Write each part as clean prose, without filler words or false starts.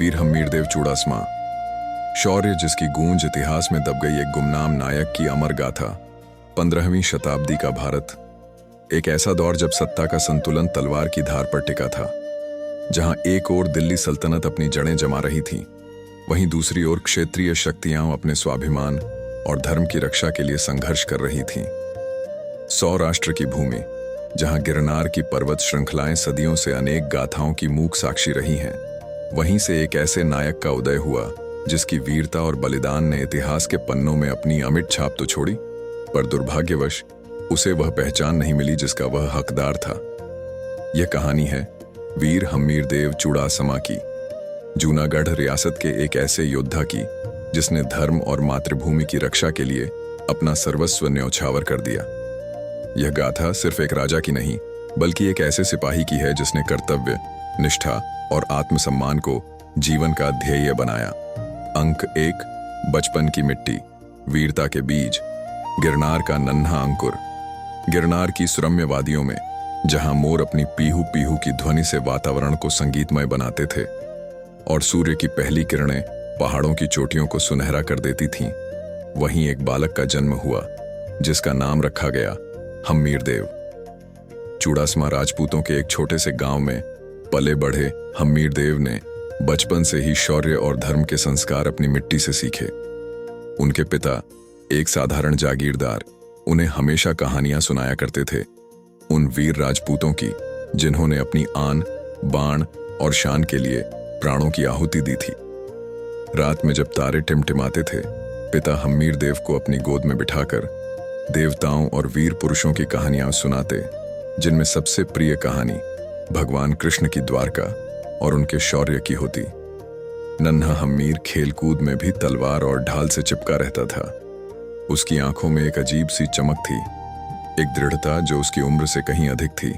वीर हम्मीरदेव चूड़ासमा। शौर्य जिसकी गूंज इतिहास में दब गई एक गुमनाम नायक की अमर गाथा। 15वीं शताब्दी का भारत, एक ऐसा दौर जब सत्ता का संतुलन तलवार की धार पर टिका था। जहां एक ओर दिल्ली सल्तनत अपनी जड़ें जमा रही थी, वहीं दूसरी ओर क्षेत्रीय शक्तियां अपने स्वाभिमान और धर्म की रक्षा के लिए संघर्ष कर रही थीं। सौराष्ट्र की भूमि, जहां गिरनार की पर्वत श्रृंखलाएं सदियों से अनेक गाथाओं की मूक साक्षी रही हैं, वहीं से एक ऐसे नायक का उदय हुआ जिसकी वीरता और बलिदान ने इतिहास के पन्नों में अपनी अमिट छाप तो छोड़ी, पर दुर्भाग्यवश उसे वह पहचान नहीं मिली जिसका वह हकदार था। यह कहानी है वीर हम्मीरदेव चूड़ासमा की, जूनागढ़ रियासत के एक ऐसे योद्धा की जिसने धर्म और मातृभूमि की रक्षा के लिए अपना सर्वस्व न्यौछावर कर दिया। यह गाथा सिर्फ एक राजा की नहीं, बल्कि एक ऐसे सिपाही की है जिसने कर्तव्य, निष्ठा और आत्मसम्मान को जीवन का ध्येय बनाया। अंक 1, बचपन की मिट्टी, वीरता के बीज। गिरनार का नन्हा अंकुर। गिरनार की सुरम्य वादियों में, जहां मोर अपनी पीहू पीहू की ध्वनि से वातावरण को संगीतमय बनाते थे और सूर्य की पहली किरणें पहाड़ों की चोटियों को सुनहरा कर देती थीं, वहीं एक बालक का जन्म हुआ जिसका नाम रखा गया हम्मीरदेव। चूड़ासमा राजपूतों के एक छोटे से गांव में पले बढ़े हम्मीरदेव ने बचपन से ही शौर्य और धर्म के संस्कार अपनी मिट्टी से सीखे। उनके पिता, एक साधारण जागीरदार, उन्हें हमेशा कहानियां सुनाया करते थे, उन वीर राजपूतों की जिन्होंने अपनी आन, बाण और शान के लिए प्राणों की आहुति दी थी। रात में जब तारे टिमटिमाते थे, पिता हम्मीरदेव को अपनी गोद में बिठाकर देवताओं और वीर पुरुषों की कहानियां सुनाते, जिनमें सबसे प्रिय कहानी भगवान कृष्ण की द्वारका और उनके शौर्य की होती। नन्हा हम्मीर खेलकूद में भी तलवार और ढाल से चिपका रहता था। उसकी आंखों में एक अजीब सी चमक थी, एक दृढ़ता जो उसकी उम्र से कहीं अधिक थी।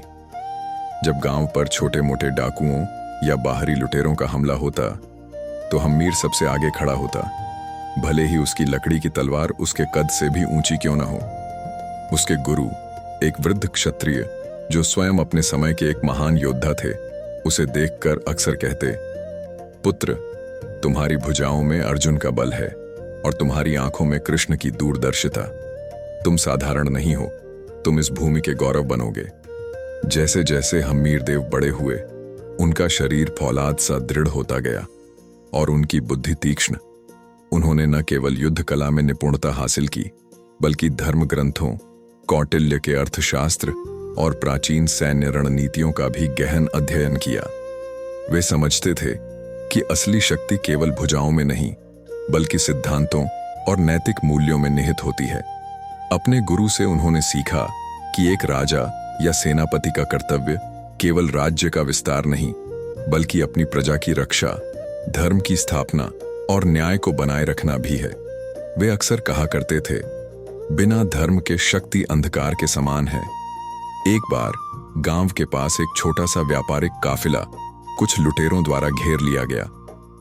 जब गांव पर छोटे मोटे डाकुओं या बाहरी लुटेरों का हमला होता, तो हम्मीर सबसे आगे खड़ा होता, भले ही उसकी लकड़ी की तलवार उसके कद से भी ऊंची क्यों न हो। उसके गुरु, एक वृद्ध क्षत्रिय जो स्वयं अपने समय के एक महान योद्धा थे, उसे देखकर अक्सर कहते, पुत्र, तुम्हारी भुजाओं में अर्जुन का बल है और तुम्हारी आंखों में कृष्ण की दूरदर्शिता। तुम साधारण नहीं हो, तुम इस भूमि के गौरव बनोगे। जैसे जैसे हम्मीरदेव बड़े हुए, उनका शरीर फौलाद सा दृढ़ होता गया और उनकी बुद्धि तीक्ष्ण। उन्होंने न केवल युद्ध कला में निपुणता हासिल की, बल्कि धर्म ग्रंथों, कौटिल्य के अर्थशास्त्र और प्राचीन सैन्य रणनीतियों का भी गहन अध्ययन किया। वे समझते थे कि असली शक्ति केवल भुजाओं में नहीं, बल्कि सिद्धांतों और नैतिक मूल्यों में निहित होती है। अपने गुरु से उन्होंने सीखा कि एक राजा या सेनापति का कर्तव्य केवल राज्य का विस्तार नहीं, बल्कि अपनी प्रजा की रक्षा, धर्म की स्थापना और न्याय को बनाए रखना भी है। वे अक्सर कहा करते थे, बिना धर्म के शक्ति अंधकार के समान है। एक बार गांव के पास एक छोटा सा व्यापारिक काफिला कुछ लुटेरों द्वारा घेर लिया गया।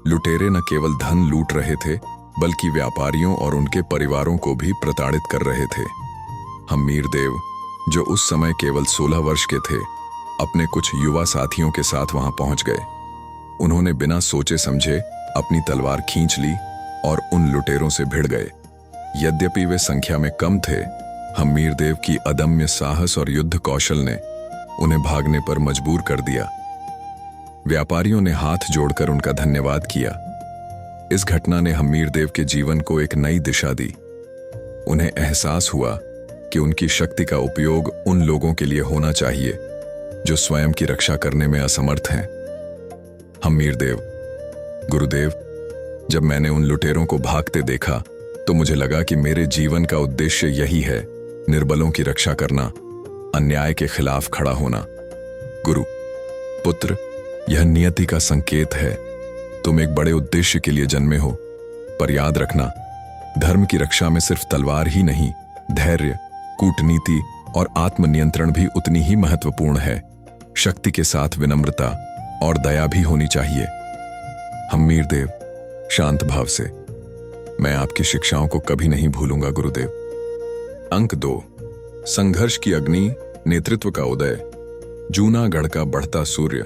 लुटेरे न केवल धन लूट रहे थे, बल्कि व्यापारियों और उनके परिवारों को भी प्रताड़ित कर रहे थे। हम्मीरदेव, जो उस समय केवल 16 वर्ष के थे, अपने कुछ युवा साथियों के साथ वहां पहुंच गए। उन्होंने बिना सोचे समझे अपनी तलवार खींच ली और उन लुटेरों से भिड़ गए। यद्यपि वे संख्या में कम थे, हम्मीरदेव की अदम्य साहस और युद्ध कौशल ने उन्हें भागने पर मजबूर कर दिया। व्यापारियों ने हाथ जोड़कर उनका धन्यवाद किया। इस घटना ने हम्मीरदेव के जीवन को एक नई दिशा दी। उन्हें एहसास हुआ कि उनकी शक्ति का उपयोग उन लोगों के लिए होना चाहिए जो स्वयं की रक्षा करने में असमर्थ हैं। हम्मीरदेव, गुरुदेव, जब मैंने उन लुटेरों को भागते देखा, तो मुझे लगा कि मेरे जीवन का उद्देश्य यही है, निर्बलों की रक्षा करना, अन्याय के खिलाफ खड़ा होना। गुरु, पुत्र, यह नियति का संकेत है। तुम एक बड़े उद्देश्य के लिए जन्मे हो, पर याद रखना, धर्म की रक्षा में सिर्फ तलवार ही नहीं, धैर्य, कूटनीति और आत्मनियंत्रण भी उतनी ही महत्वपूर्ण है। शक्ति के साथ विनम्रता और दया भी होनी चाहिए। हम्मीरदेव, शांत भाव से, मैं आपकी शिक्षाओं को कभी नहीं भूलूंगा गुरुदेव। अंक 2, संघर्ष की अग्नि, नेतृत्व का उदय। जूनागढ़ का बढ़ता सूर्य।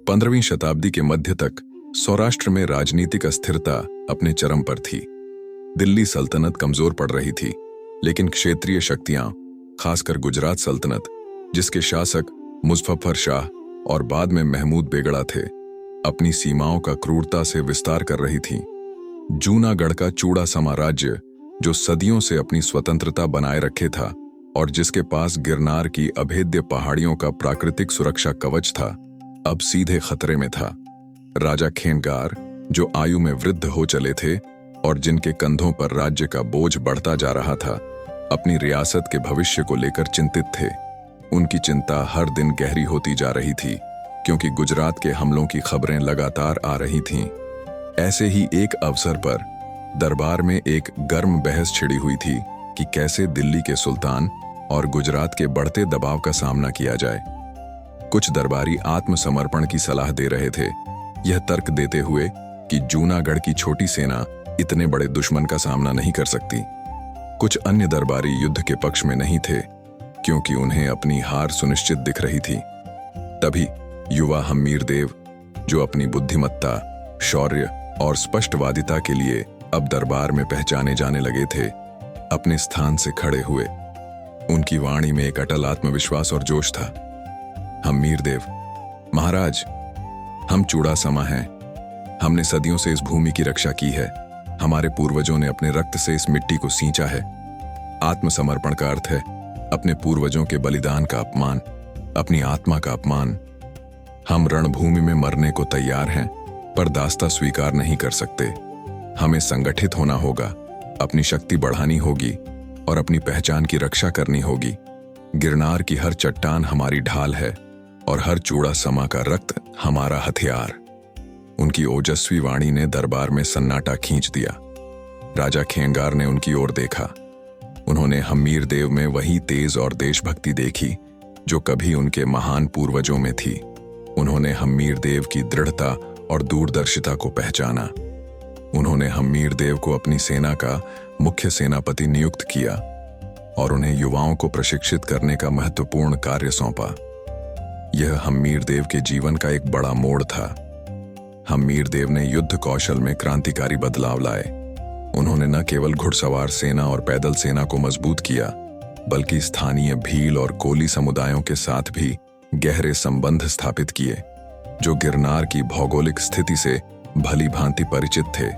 15वीं शताब्दी के मध्य तक सौराष्ट्र में राजनीतिक अस्थिरता अपने चरम पर थी। दिल्ली सल्तनत कमजोर पड़ रही थी, लेकिन क्षेत्रीय शक्तियां, खासकर गुजरात सल्तनत, जिसके शासक मुजफ्फर शाह और बाद में महमूद बेगड़ा थे, अपनी सीमाओं का क्रूरता से विस्तार कर रही थीं। जूनागढ़ का चूड़ासमा राज्य, जो सदियों से अपनी स्वतंत्रता बनाए रखे था और जिसके पास गिरनार की अभेद्य पहाड़ियों का प्राकृतिक सुरक्षा कवच था, अब सीधे खतरे में था। राजा खेंगार, जो आयु में वृद्ध हो चले थे और जिनके कंधों पर राज्य का बोझ बढ़ता जा रहा था, अपनी रियासत के भविष्य को लेकर चिंतित थे। उनकी चिंता हर दिन गहरी होती जा रही थी, क्योंकि गुजरात के हमलों की खबरें लगातार आ रही थीं। ऐसे ही एक अवसर पर दरबार में एक गर्म बहस छिड़ी हुई थी कि कैसे दिल्ली के सुल्तान और गुजरात के बढ़ते दबाव का सामना किया जाए। कुछ दरबारी आत्मसमर्पण की सलाह दे रहे थे, यह तर्क देते हुए कि जूनागढ़ की छोटी सेना इतने बड़े दुश्मन का सामना नहीं कर सकती। कुछ अन्य दरबारी युद्ध के पक्ष में नहीं थे, क्योंकि उन्हें अपनी हार सुनिश्चित दिख रही थी। तभी युवा हम्मीर देव, जो अपनी बुद्धिमत्ता, शौर्य और स्पष्टवादिता के लिए अब दरबार में पहचाने जाने लगे थे, अपने स्थान से खड़े हुए। उनकी वाणी में एक अटल आत्मविश्वास और जोश था। हम्मीर देव: महाराज, हम चूड़ासमा हैं। हमने सदियों से इस भूमि की रक्षा की है। हमारे पूर्वजों ने अपने रक्त से इस मिट्टी को सींचा है। आत्मसमर्पण का अर्थ है अपने पूर्वजों के बलिदान का अपमान, अपनी आत्मा का अपमान। हम रणभूमि में मरने को तैयार हैं, पर दास्ता स्वीकार नहीं कर सकते। हमें संगठित होना होगा, अपनी शक्ति बढ़ानी होगी और अपनी पहचान की रक्षा करनी होगी। गिरनार की हर चट्टान हमारी ढाल है और हर चूड़ासमा का रक्त हमारा हथियार। उनकी ओजस्वी वाणी ने दरबार में सन्नाटा खींच दिया। राजा खेंगार ने उनकी ओर देखा। उन्होंने हम्मीर देव में वही तेज और देशभक्ति देखी जो कभी उनके महान पूर्वजों में थी। उन्होंने हम्मीर देव की दृढ़ता और दूरदर्शिता को पहचाना। उन्होंने हम्मीर देव को अपनी सेना का मुख्य सेनापति नियुक्त किया और उन्हें युवाओं को प्रशिक्षित करने का महत्वपूर्ण कार्य सौंपा। यह हम्मीर देव के जीवन का एक बड़ा मोड़ था। हम्मीर देव ने युद्ध कौशल में क्रांतिकारी बदलाव लाए। उन्होंने न केवल घुड़सवार सेना और पैदल सेना को मजबूत किया, बल्कि स्थानीय भील और कोली समुदायों के साथ भी गहरे संबंध स्थापित किए, जो गिरनार की भौगोलिक स्थिति से भली भांति परिचित थे।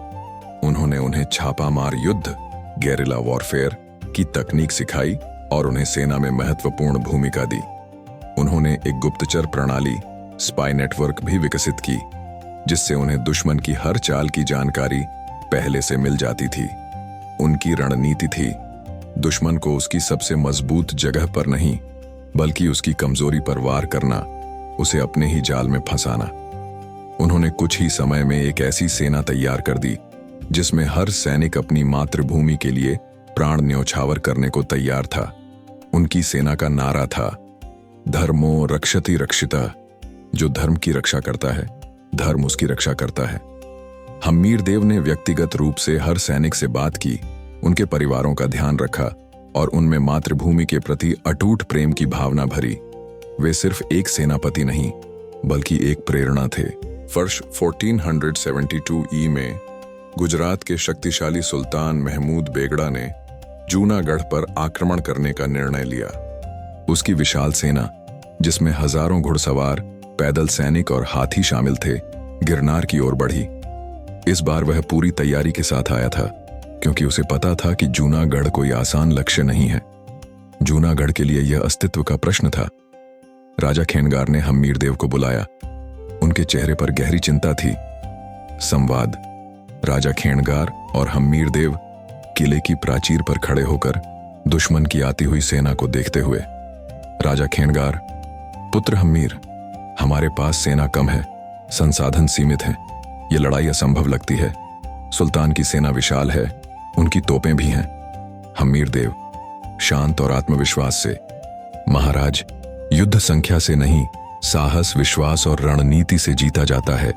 उन्होंने उन्हें छापामार युद्ध, गेरिला वॉरफेयर की तकनीक सिखाई और उन्हें सेना में महत्वपूर्ण भूमिका दी। उन्होंने एक गुप्तचर प्रणाली, स्पाई नेटवर्क भी विकसित की, जिससे उन्हें दुश्मन की हर चाल की जानकारी पहले से मिल जाती थी। उनकी रणनीति थी दुश्मन को उसकी सबसे मजबूत जगह पर नहीं, बल्कि उसकी कमजोरी पर वार करना, उसे अपने ही जाल में फंसाना। उन्होंने कुछ ही समय में एक ऐसी सेना तैयार कर दी जिसमें हर सैनिक अपनी मातृभूमि के लिए प्राण न्यौछावर करने को तैयार था। उनकी सेना का नारा था, धर्मो रक्षति रक्षिता। जो धर्म की रक्षा करता है, धर्म उसकी रक्षा करता है। हम्मीर देव ने व्यक्तिगत रूप से हर सैनिक से बात की, उनके परिवारों का ध्यान रखा और उनमें मातृभूमि के प्रति अटूट प्रेम की भावना भरी। वे सिर्फ एक सेनापति नहीं, बल्कि एक प्रेरणा थे। वर्ष 1472 ई में गुजरात के शक्तिशाली सुल्तान महमूद बेगड़ा ने जूनागढ़ पर आक्रमण करने का निर्णय लिया। उसकी विशाल सेना, जिसमें हजारों घुड़सवार, पैदल सैनिक और हाथी शामिल थे, गिरनार की ओर बढ़ी। इस बार वह पूरी तैयारी के साथ आया था, क्योंकि उसे पता था कि जूनागढ़ कोई आसान लक्ष्य नहीं है। जूनागढ़ के लिए यह अस्तित्व का प्रश्न था। राजा खेंगार ने हम्मीर देव को बुलाया। उनके चेहरे पर गहरी चिंता थी। संवाद: राजा खेंगार और हम्मीर देव किले की प्राचीर पर खड़े होकर दुश्मन की आती हुई सेना को देखते हुए। राजा खेंगार: पुत्र हम्मीर, हमारे पास सेना कम है, संसाधन सीमित हैं, यह लड़ाई असंभव लगती है। सुल्तान की सेना विशाल है, उनकी तोपें भी हैं। हम्मीर देव शांत और आत्मविश्वास से: महाराज, युद्ध संख्या से नहीं, साहस, विश्वास और रणनीति से जीता जाता है।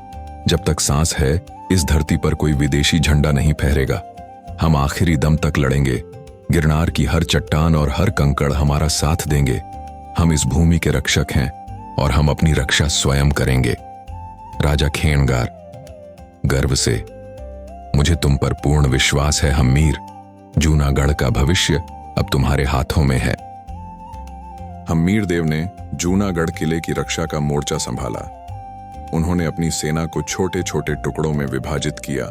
जब तक सांस है, इस धरती पर कोई विदेशी झंडा नहीं फहरेगा। हम आखिरी दम तक लड़ेंगे। गिरनार की हर चट्टान और हर कंकड़ हमारा साथ देंगे। हम इस भूमि के रक्षक हैं और हम अपनी रक्षा स्वयं करेंगे। राजा खेंगार: गर्व से, मुझे तुम पर पूर्ण विश्वास है हम्मीर। जूनागढ़ का भविष्य अब तुम्हारे हाथों में है। हम्मीर देव ने जूनागढ़ किले की रक्षा का मोर्चा संभाला। उन्होंने अपनी सेना को छोटे छोटे टुकड़ों में विभाजित किया,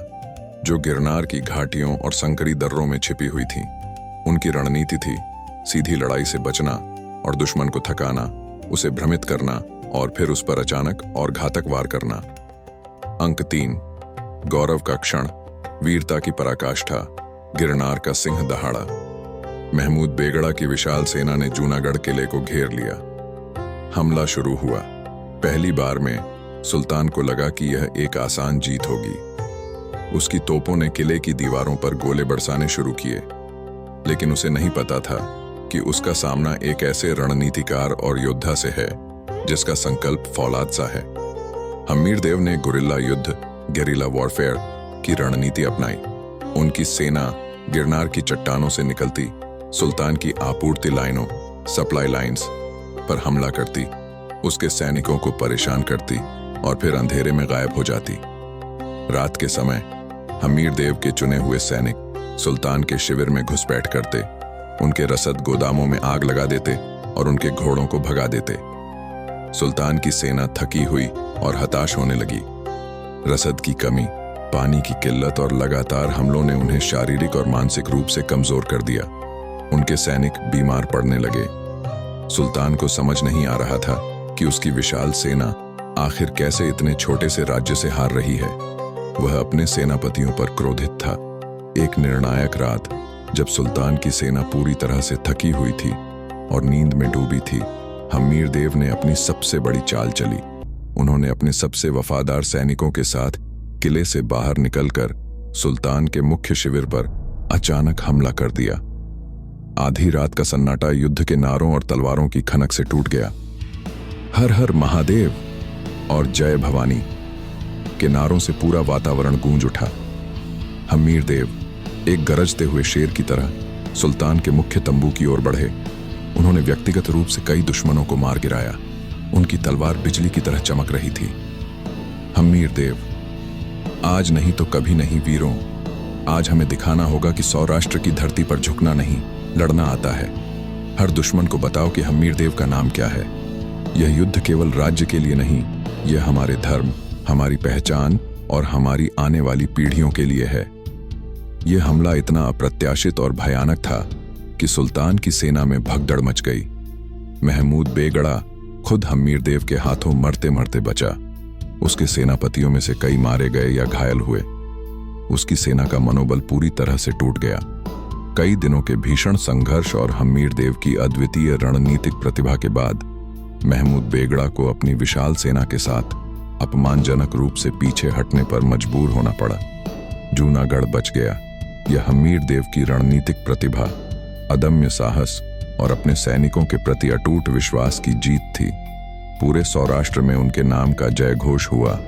जो गिरनार की घाटियों और संकरी दर्रों में छिपी हुई थीं। उनकी रणनीति थी सीधी लड़ाई से बचना और दुश्मन को थकाना, उसे भ्रमित करना और फिर उस पर अचानक और घातक वार करना। अंक 3, गौरव का क्षण, वीरता की पराकाष्ठा, गिरनार का सिंह दहाड़ा। महमूद बेगड़ा की विशाल सेना ने जूनागढ़ किले को घेर लिया। हमला शुरू हुआ। पहली बार में सुल्तान को लगा कि यह एक आसान जीत होगी। उसकी तोपों ने किले की दीवारों पर गोले बरसाने शुरू किए, लेकिन उसे नहीं पता था कि उसका सामना एक ऐसे रणनीतिकार और योद्धा से है जिसका संकल्प फौलाद सा है। हम्मीर देव ने गुरिल्ला युद्ध, गेरिला वॉरफेयर की रणनीति अपनाई। उनकी सेना गिरनार की चट्टानों से निकलती, सुल्तान की आपूर्ति लाइनों, सप्लाई लाइंस पर हमला करती, उसके सैनिकों को परेशान करती और फिर अंधेरे में गायब हो जाती। रात के समय हम्मीर देव के चुने हुए सैनिक सुल्तान के शिविर में घुसपैठ करते, उनके रसद गोदामों में आग लगा देते और उनके घोड़ों को भगा देते। सुल्तान की सेना थकी हुई और हताश होने लगी। रसद की कमी, पानी की किल्लत और लगातार हमलों ने उन्हें शारीरिक और मानसिक रूप से कमजोर कर दिया। उनके सैनिक बीमार पड़ने लगे। सुल्तान को समझ नहीं आ रहा था कि उसकी विशाल सेना आखिर कैसे इतने छोटे से राज्य से हार रही है। वह अपने सेनापतियों पर क्रोधित था। एक निर्णायक रात, जब सुल्तान की सेना पूरी तरह से थकी हुई थी और नींद में डूबी थी, हम्मीर देव ने अपनी सबसे बड़ी चाल चली। उन्होंने अपने सबसे वफादार सैनिकों के साथ किले से बाहर निकलकर सुल्तान के मुख्य शिविर पर अचानक हमला कर दिया। आधी रात का सन्नाटा युद्ध के नारों और तलवारों की खनक से टूट गया। हर हर महादेव और जय भवानी के नारों से पूरा वातावरण गूंज उठा। हम्मीर देव एक गरजते हुए शेर की तरह सुल्तान के मुख्य तंबू की ओर बढ़े। उन्होंने व्यक्तिगत रूप से कई दुश्मनों को मार गिराया। उनकी तलवार बिजली की तरह चमक रही थी। हम्मीर देव, आज नहीं तो कभी नहीं वीरों, आज हमें दिखाना होगा कि सौराष्ट्र की धरती पर झुकना नहीं, लड़ना आता है। हर दुश्मन को बताओ कि हम्मीर देव का नाम क्या है। यह युद्ध केवल राज्य के लिए नहीं, यह हमारे धर्म, हमारी पहचान और हमारी आने वाली पीढ़ियों के लिए है। यह हमला इतना अप्रत्याशित और भयानक था कि सुल्तान की सेना में भगदड़ मच गई। महमूद बेगड़ा खुद हम्मीर देव के हाथों मरते मरते बचा। उसके सेनापतियों में से कई मारे गए या घायल हुए। उसकी सेना का मनोबल पूरी तरह से टूट गया। कई दिनों के भीषण संघर्ष और हम्मीर देव की अद्वितीय रणनीतिक प्रतिभा के बाद महमूद बेगड़ा को अपनी विशाल सेना के साथ अपमानजनक रूप से पीछे हटने पर मजबूर होना पड़ा। जूनागढ़ बच गया। यह हम्मीर देव की रणनीतिक प्रतिभा, अदम्य साहस और अपने सैनिकों के प्रति अटूट विश्वास की जीत थी। पूरे सौराष्ट्र में उनके नाम का जय घोष हुआ।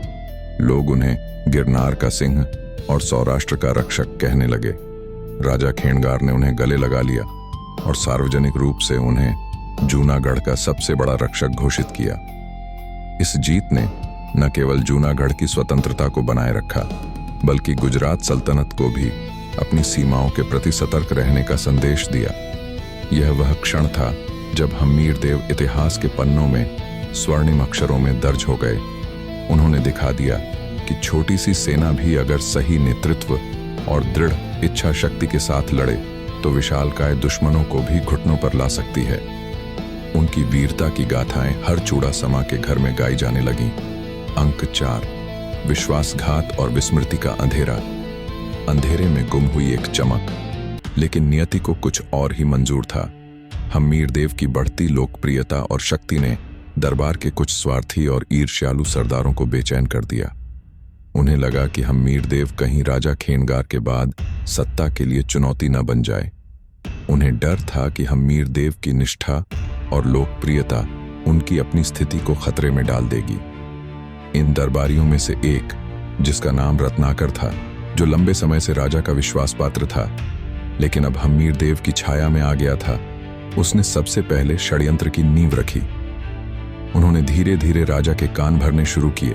लोग उन्हें गिरनार का सिंह और सौराष्ट्र का रक्षक कहने लगे। राजा खेणगार ने उन्हें गले लगा लिया और सार्वजनिक रूप से उन्हें जूनागढ़ का सबसे बड़ा रक्षक घोषित किया। इस जीत ने न केवल जूनागढ़ की स्वतंत्रता को बनाए रखा, बल्कि गुजरात सल्तनत को भी अपनी सीमाओं के प्रति सतर्क रहने का संदेश दिया। यह वह क्षण था जब हम्मीर देव इतिहास के पन्नों में स्वर्णिम अक्षरों में दर्ज हो गए। उन्होंने दिखा दिया कि छोटी सी सेना भी अगर सही नेतृत्व और दृढ़ इच्छा शक्ति के साथ लड़े तो विशालकाय दुश्मनों को भी घुटनों पर ला सकती है। उनकी वीरता की गाथाएं हर चूड़ासमा के घर में गाई जाने लगीं। अंक 4, विश्वासघात और विस्मृति का अंधेरा। अंधेरे में गुम हुई एक चमक, लेकिन नियति को कुछ और ही मंजूर था। हम्मीर देव की बढ़ती लोकप्रियता और शक्ति ने दरबार के कुछ स्वार्थी और ईर्ष्यालु सरदारों को बेचैन कर दिया। उन्हें लगा कि हम्मीर देव कहीं राजा खेणगार के बाद सत्ता के लिए चुनौती न बन जाए। उन्हें डर था कि हम्मीर देव की निष्ठा और लोकप्रियता उनकी अपनी स्थिति को खतरे में डाल देगी। इन दरबारियों में से एक, जिसका नाम रत्नाकर था, जो लंबे समय से राजा का विश्वास पात्र था, लेकिन अब हम्मीर देव की छाया में आ गया था, उसने सबसे पहले षड्यंत्र की नींव रखी। उन्होंने धीरे धीरे राजा के कान भरने शुरू किए।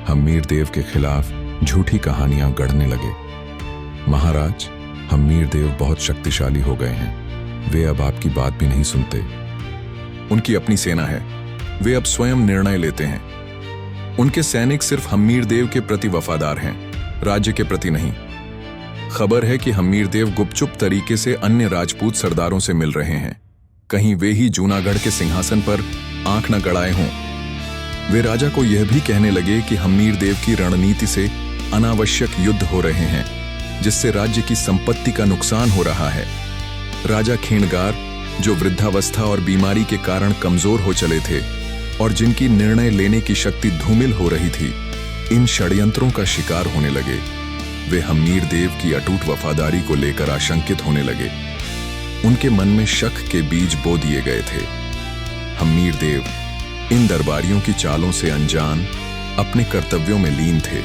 हम्मीर देव के खिलाफ झूठी कहानियां गढ़ने लगे। महाराज, हम्मीर देव बहुत शक्तिशाली हो गए हैं, वे अब आपकी बात भी नहीं सुनते। उनकी अपनी सेना है, वे अब स्वयं निर्णय लेते हैं। उनके सैनिक सिर्फ हम्मीर देव के प्रति वफादार हैं, राज्य के प्रति नहीं। खबर है कि हम्मीर देव गुपचुप तरीके से अन्य राजपूत सरदारों से मिल रहे हैं, कहीं वे ही जूनागढ़ के सिंहासन पर आंख न गड़ाए हों। वे राजा को यह भी कहने लगे कि हम्मीर देव की रणनीति से अनावश्यक युद्ध हो रहे हैं, जिससे राज्य की संपत्ति का नुकसान हो रहा है। राजा खेणगार, जो वृद्धावस्था और बीमारी के कारण कमजोर हो चले थे और जिनकी निर्णय लेने की शक्ति धूमिल हो रही थी, इन षड्यंत्रों का शिकार होने लगे। वे हम्मीर देव की अटूट वफादारी को लेकर आशंकित होने लगे। उनके मन में शक के बीज बो दिए गए थे। हम्मीर देव इन दरबारियों की चालों से अनजान अपने कर्तव्यों में लीन थे।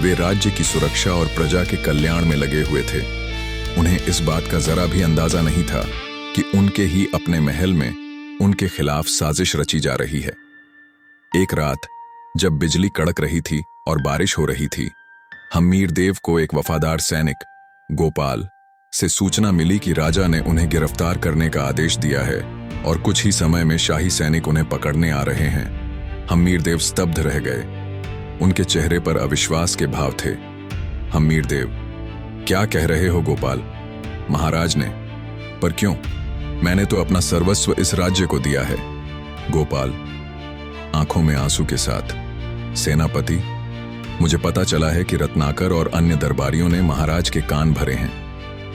वे राज्य की सुरक्षा और प्रजा के कल्याण में लगे हुए थे। उन्हें इस बात का जरा भी अंदाजा नहीं था कि उनके ही अपने महल में उनके खिलाफ साजिश रची जा रही है। एक रात जब बिजली कड़क रही थी और बारिश हो रही थी, हम्मीर देव को एक वफादार सैनिक गोपाल से सूचना मिली कि राजा ने उन्हें गिरफ्तार करने का आदेश दिया है और कुछ ही समय में शाही सैनिक उन्हें पकड़ने आ रहे हैं। हम्मीर देव स्तब्ध रह गए। उनके चेहरे पर अविश्वास के भाव थे। हम्मीर देव, क्या कह रहे हो गोपाल? महाराज ने, पर क्यों? मैंने तो अपना सर्वस्व इस राज्य को दिया है। गोपाल आंखों में आंसू के साथ, सेनापति, मुझे पता चला है कि रत्नाकर और अन्य दरबारियों ने महाराज के कान भरे हैं।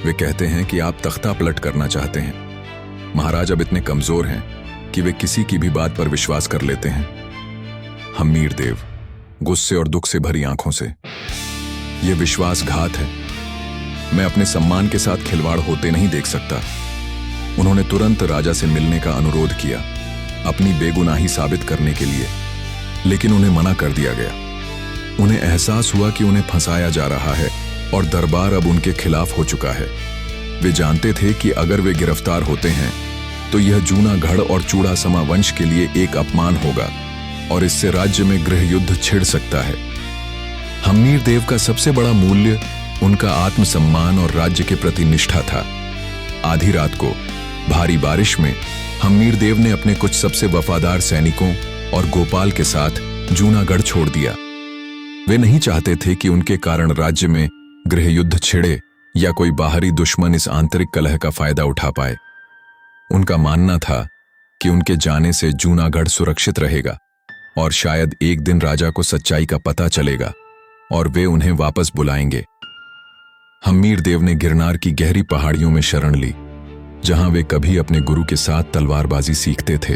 वे कहते हैं कि आप तख्ता पलट करना चाहते हैं। महाराज अब इतने कमजोर हैं कि वे किसी की भी बात पर विश्वास कर लेते हैं। हम्मीर देव गुस्से और दुख से भरी आंखों से, यह विश्वासघात है। मैं अपने सम्मान के साथ खिलवाड़ होते नहीं देख सकता। उन्होंने तुरंत राजा से मिलने का अनुरोध किया, अपनी बेगुनाही साबित करने के लिए, लेकिन उन्हें मना कर दिया गया। उन्हें एहसास हुआ कि उन्हें फंसाया जा रहा है और दरबार अब उनके खिलाफ हो चुका है। वे जानते थे कि अगर वे गिरफ्तार होते हैं तो यह जूनागढ़ और चूड़ासमा वंश के लिए एक अपमान होगा और इससे राज्य में गृह युद्ध छिड़ सकता है। हम्मीर देव का सबसे बड़ा मूल्य उनका आत्मसम्मान और राज्य के प्रति निष्ठा था। आधी रात को भारी बारिश में हम्मीर देव ने अपने कुछ सबसे वफादार सैनिकों और गोपाल के साथ जूनागढ़ छोड़ दिया। वे नहीं चाहते थे कि उनके कारण राज्य में गृह युद्ध छिड़े या कोई बाहरी दुश्मन इस आंतरिक कलह का फायदा उठा पाए। उनका मानना था कि उनके जाने से जूनागढ़ सुरक्षित रहेगा और शायद एक दिन राजा को सच्चाई का पता चलेगा और वे उन्हें वापस बुलाएंगे। हम्मीर देव ने गिरनार की गहरी पहाड़ियों में शरण ली, जहां वे कभी अपने गुरु के साथ तलवारबाजी सीखते थे।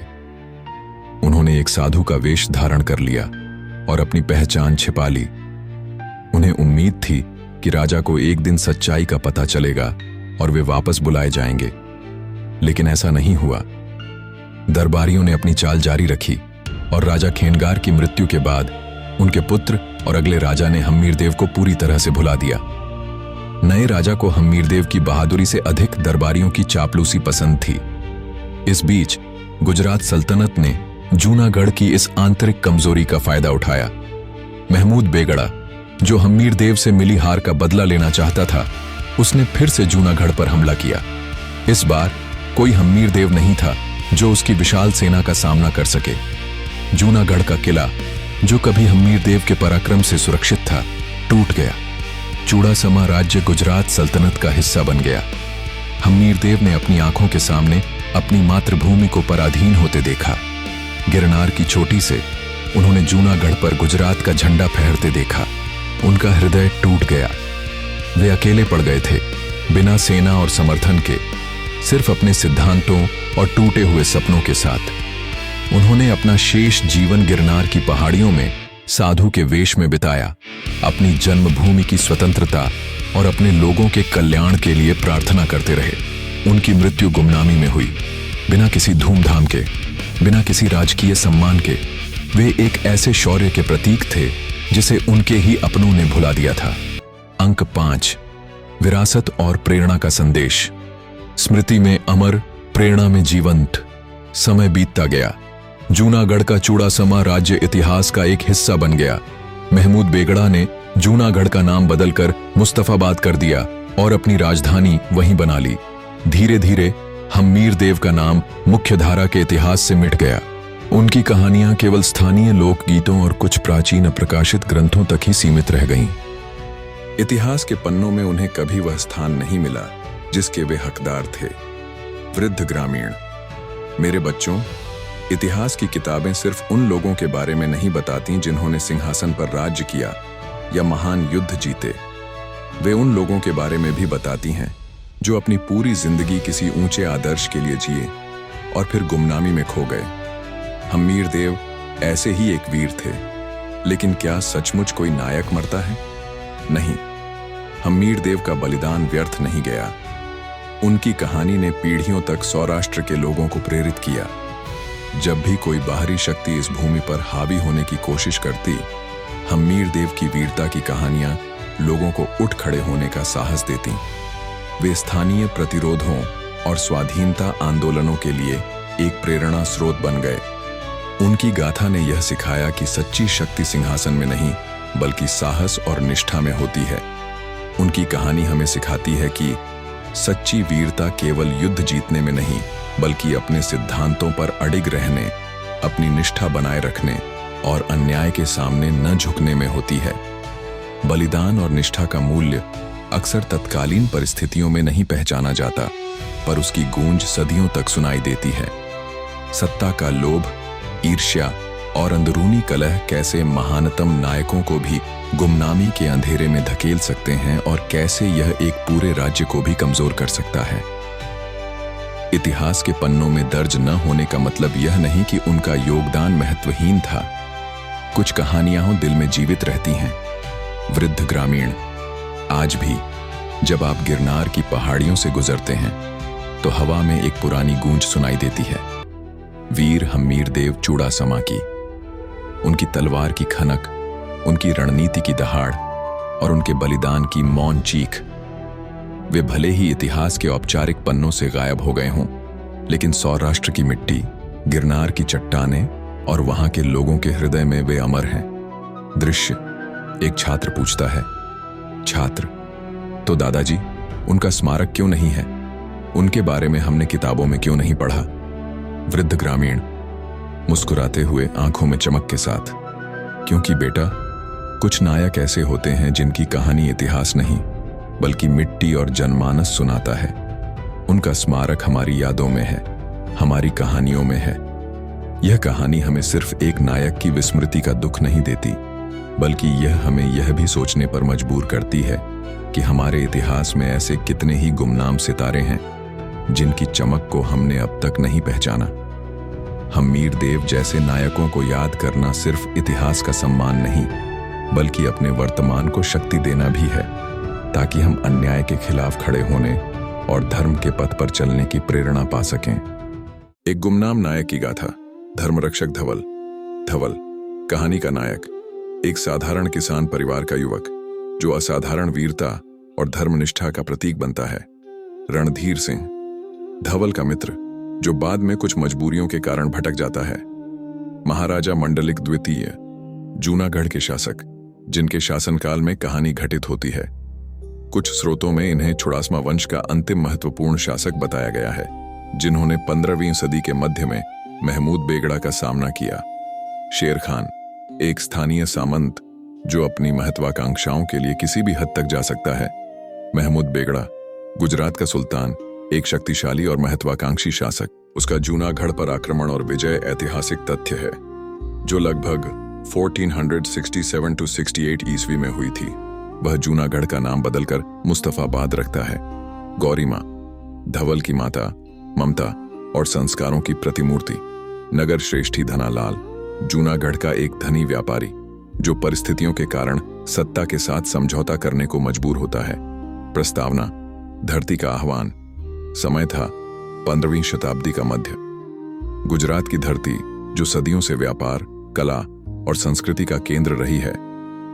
उन्होंने एक साधु का वेश धारण कर लिया और अपनी पहचान छिपा ली। उन्हें उम्मीद थी कि राजा को एक दिन सच्चाई का पता चलेगा और वे वापस बुलाए जाएंगे, लेकिन ऐसा नहीं हुआ। दरबारियों ने अपनी चाल जारी रखी और राजा खेणगार की मृत्यु के बाद उनके पुत्र और अगले राजा ने हम्मीर देव को पूरी तरह से भुला दिया। नए राजा को हम्मीर देव की बहादुरी से अधिक दरबारियों की चापलूसी पसंद थी। इस बीच गुजरात सल्तनत ने जूनागढ़ की इस आंतरिक कमजोरी का फायदा उठाया। महमूद बेगड़ा, जो हम्मीर देव से मिली हार का बदला लेना चाहता था, उसने फिर से जूनागढ़ पर हमला किया। इस बार कोई हम्मीर देव नहीं था जो उसकी विशाल सेना का सामना कर सके। जूनागढ़ का किला, जो कभी हम्मीर देव के पराक्रम से सुरक्षित था, टूट गया। चूड़ासमा राज्य गुजरात सल्तनत का हिस्सा बन गया। हम्मीर देव ने अपनी आंखों के सामने अपनी मातृभूमि को पराधीन होते देखा। गिरनार की चोटी से उन्होंने जूनागढ़ पर गुजरात का झंडा फहरते देखा। उनका हृदय टूट गया। वे अकेले पड़ गए थे, बिना सेना और समर्थन के, सिर्फ अपने सिद्धांतों और टूटे हुए सपनों के साथ। उन्होंने अपना शेष जीवन गिरनार की पहाड़ियों में साधु के वेश में बिताया, अपनी जन्मभूमि की स्वतंत्रता और अपने लोगों के कल्याण के लिए प्रार्थना करते रहे। उनकी मृत्यु गुमनामी में हुई, बिना किसी धूमधाम के, बिना किसी राजकीय सम्मान के। वे एक ऐसे शौर्य के प्रतीक थे जिसे उनके ही अपनों ने भुला दिया था। अंक 5, विरासत और प्रेरणा का संदेश। स्मृति में अमर, प्रेरणा में जीवंत। समय बीतता गया। जूनागढ़ का चूड़ासमा राज्य इतिहास का एक हिस्सा बन गया। महमूद बेगड़ा ने जूनागढ़ का नाम बदलकर मुस्तफाबाद कर दिया और अपनी राजधानी वहीं बना ली। धीरे धीरे हम्मीर देव का नाम मुख्यधारा के इतिहास से मिट गया। उनकी कहानियां केवल स्थानीय लोकगीतों और कुछ प्राचीन अप्रकाशित ग्रंथों तक ही सीमित रह गईं। इतिहास के पन्नों में उन्हें कभी वह स्थान नहीं मिला जिसके वे हकदार थे। वृद्ध ग्रामीण। मेरे बच्चों, इतिहास की किताबें सिर्फ उन लोगों के बारे में नहीं बताती जिन्होंने सिंहासन पर राज्य किया या महान युद्ध जीते। वे उन लोगों के बारे में भी बताती हैं जो अपनी पूरी जिंदगी किसी ऊंचे आदर्श के लिए जिए और फिर गुमनामी में खो गए। हम्मीर देव ऐसे ही एक वीर थे, लेकिन क्या सचमुच कोई नायक मरता है? नहीं, हम्मीर देव का बलिदान व्यर्थ नहीं गया। उनकी कहानी ने पीढ़ियों तक सौराष्ट्र के लोगों को प्रेरित किया। जब भी कोई बाहरी शक्ति इस भूमि पर हावी होने की कोशिश करती, हम्मीर देव की वीरता की कहानियां लोगों को उठ खड़े होने का साहस देती। वे स्थानीय प्रतिरोधों और स्वाधीनता आंदोलनों के लिए एक प्रेरणा स्रोत बन गए। उनकी गाथा ने यह सिखाया कि सच्ची शक्ति सिंहासन में नहीं, बल्कि साहस और निष्ठा में होती है। उनकी कहानी हमें सिखाती है कि सच्ची वीरता केवल युद्ध जीतने में नहीं, बल्कि अपने सिद्धांतों पर अडिग रहने, अपनी निष्ठा बनाए रखने और अन्याय के सामने न झुकने में होती है। बलिदान और निष्ठा का मूल्य अक्सर तत्कालीन परिस्थितियों में नहीं पहचाना जाता, पर उसकी गूंज सदियों तक सुनाई देती है। सत्ता का लोभ, ईर्ष्या और अंदरूनी कलह कैसे महानतम नायकों को भी गुमनामी के अंधेरे में धकेल सकते हैं और कैसे यह एक पूरे राज्य को भी कमजोर कर सकता है। इतिहास के पन्नों में दर्ज न होने का मतलब यह नहीं कि उनका योगदान महत्वहीन था। कुछ कहानियां दिल में जीवित रहती हैं। वृद्ध ग्रामीण। आज भी जब आप गिरनार की पहाड़ियों से गुजरते हैं तो हवा में एक पुरानी गूंज सुनाई देती है। वीर हम्मीर देव चूड़ासमा की। उनकी तलवार की खनक, उनकी रणनीति की दहाड़ और उनके बलिदान की मौन चीख। वे भले ही इतिहास के औपचारिक पन्नों से गायब हो गए हों, लेकिन सौराष्ट्र की मिट्टी, गिरनार की चट्टानें और वहां के लोगों के हृदय में वे अमर हैं। दृश्य। एक छात्र पूछता है, छात्र, तो दादाजी, उनका स्मारक क्यों नहीं है? उनके बारे में हमने किताबों में क्यों नहीं पढ़ा? वृद्ध ग्रामीण मुस्कुराते हुए आंखों में चमक के साथ, क्योंकि बेटा, कुछ नायक ऐसे होते हैं जिनकी कहानी इतिहास नहीं, बल्कि मिट्टी और जनमानस सुनाता है। उनका स्मारक हमारी यादों में है, हमारी कहानियों में है। यह कहानी हमें सिर्फ एक नायक की विस्मृति का दुख नहीं देती, बल्कि यह हमें यह भी सोचने पर मजबूर करती है कि हमारे इतिहास में ऐसे कितने ही गुमनाम सितारे हैं जिनकी चमक को हमने अब तक नहीं पहचाना। हम्मीर देव जैसे नायकों को याद करना सिर्फ इतिहास का सम्मान नहीं, बल्कि अपने वर्तमान को शक्ति देना भी है, ताकि हम अन्याय के खिलाफ खड़े होने और धर्म के पथ पर चलने की प्रेरणा पा सकें। एक गुमनाम नायक की गाथा। धर्मरक्षक धवल। धवल, कहानी का नायक, एक साधारण किसान परिवार का युवक जो असाधारण वीरता और धर्मनिष्ठा का प्रतीक बनता है। रणधीर सिंह, धवल का मित्र, जो बाद में कुछ मजबूरियों के कारण भटक जाता है। महाराजा मंडलिक द्वितीय, जूनागढ़ के शासक, जिनके शासनकाल में कहानी घटित होती है। कुछ स्रोतों में इन्हें चुड़ासमा वंश का अंतिम महत्वपूर्ण शासक बताया गया है, जिन्होंने 15वीं सदी के मध्य में महमूद बेगड़ा का सामना किया। शेर खान, एक स्थानीय सामंत जो अपनी महत्वाकांक्षाओं के लिए किसी भी हद तक जा सकता है। महमूद बेगड़ा, गुजरात का सुल्तान, एक शक्तिशाली और महत्वाकांक्षी शासक। उसका जूनागढ़ पर आक्रमण और विजय ऐतिहासिक तथ्य है, जो लगभग 1467-68 ईस्वी में हुई थी। वह जूनागढ़ का नाम बदलकर मुस्तफाबाद रखता है। गौरी माँ, धवल की माता, ममता और संस्कारों की प्रतिमूर्ति। नगर श्रेष्ठी धनालाल, जूनागढ़ का एक धनी व्यापारी जो परिस्थितियों के कारण सत्ता के साथ समझौता करने को मजबूर होता है। प्रस्तावना, धरती का आह्वान। समय था 15वीं शताब्दी का मध्य। गुजरात की धरती, जो सदियों से व्यापार, कला और संस्कृति का केंद्र रही है,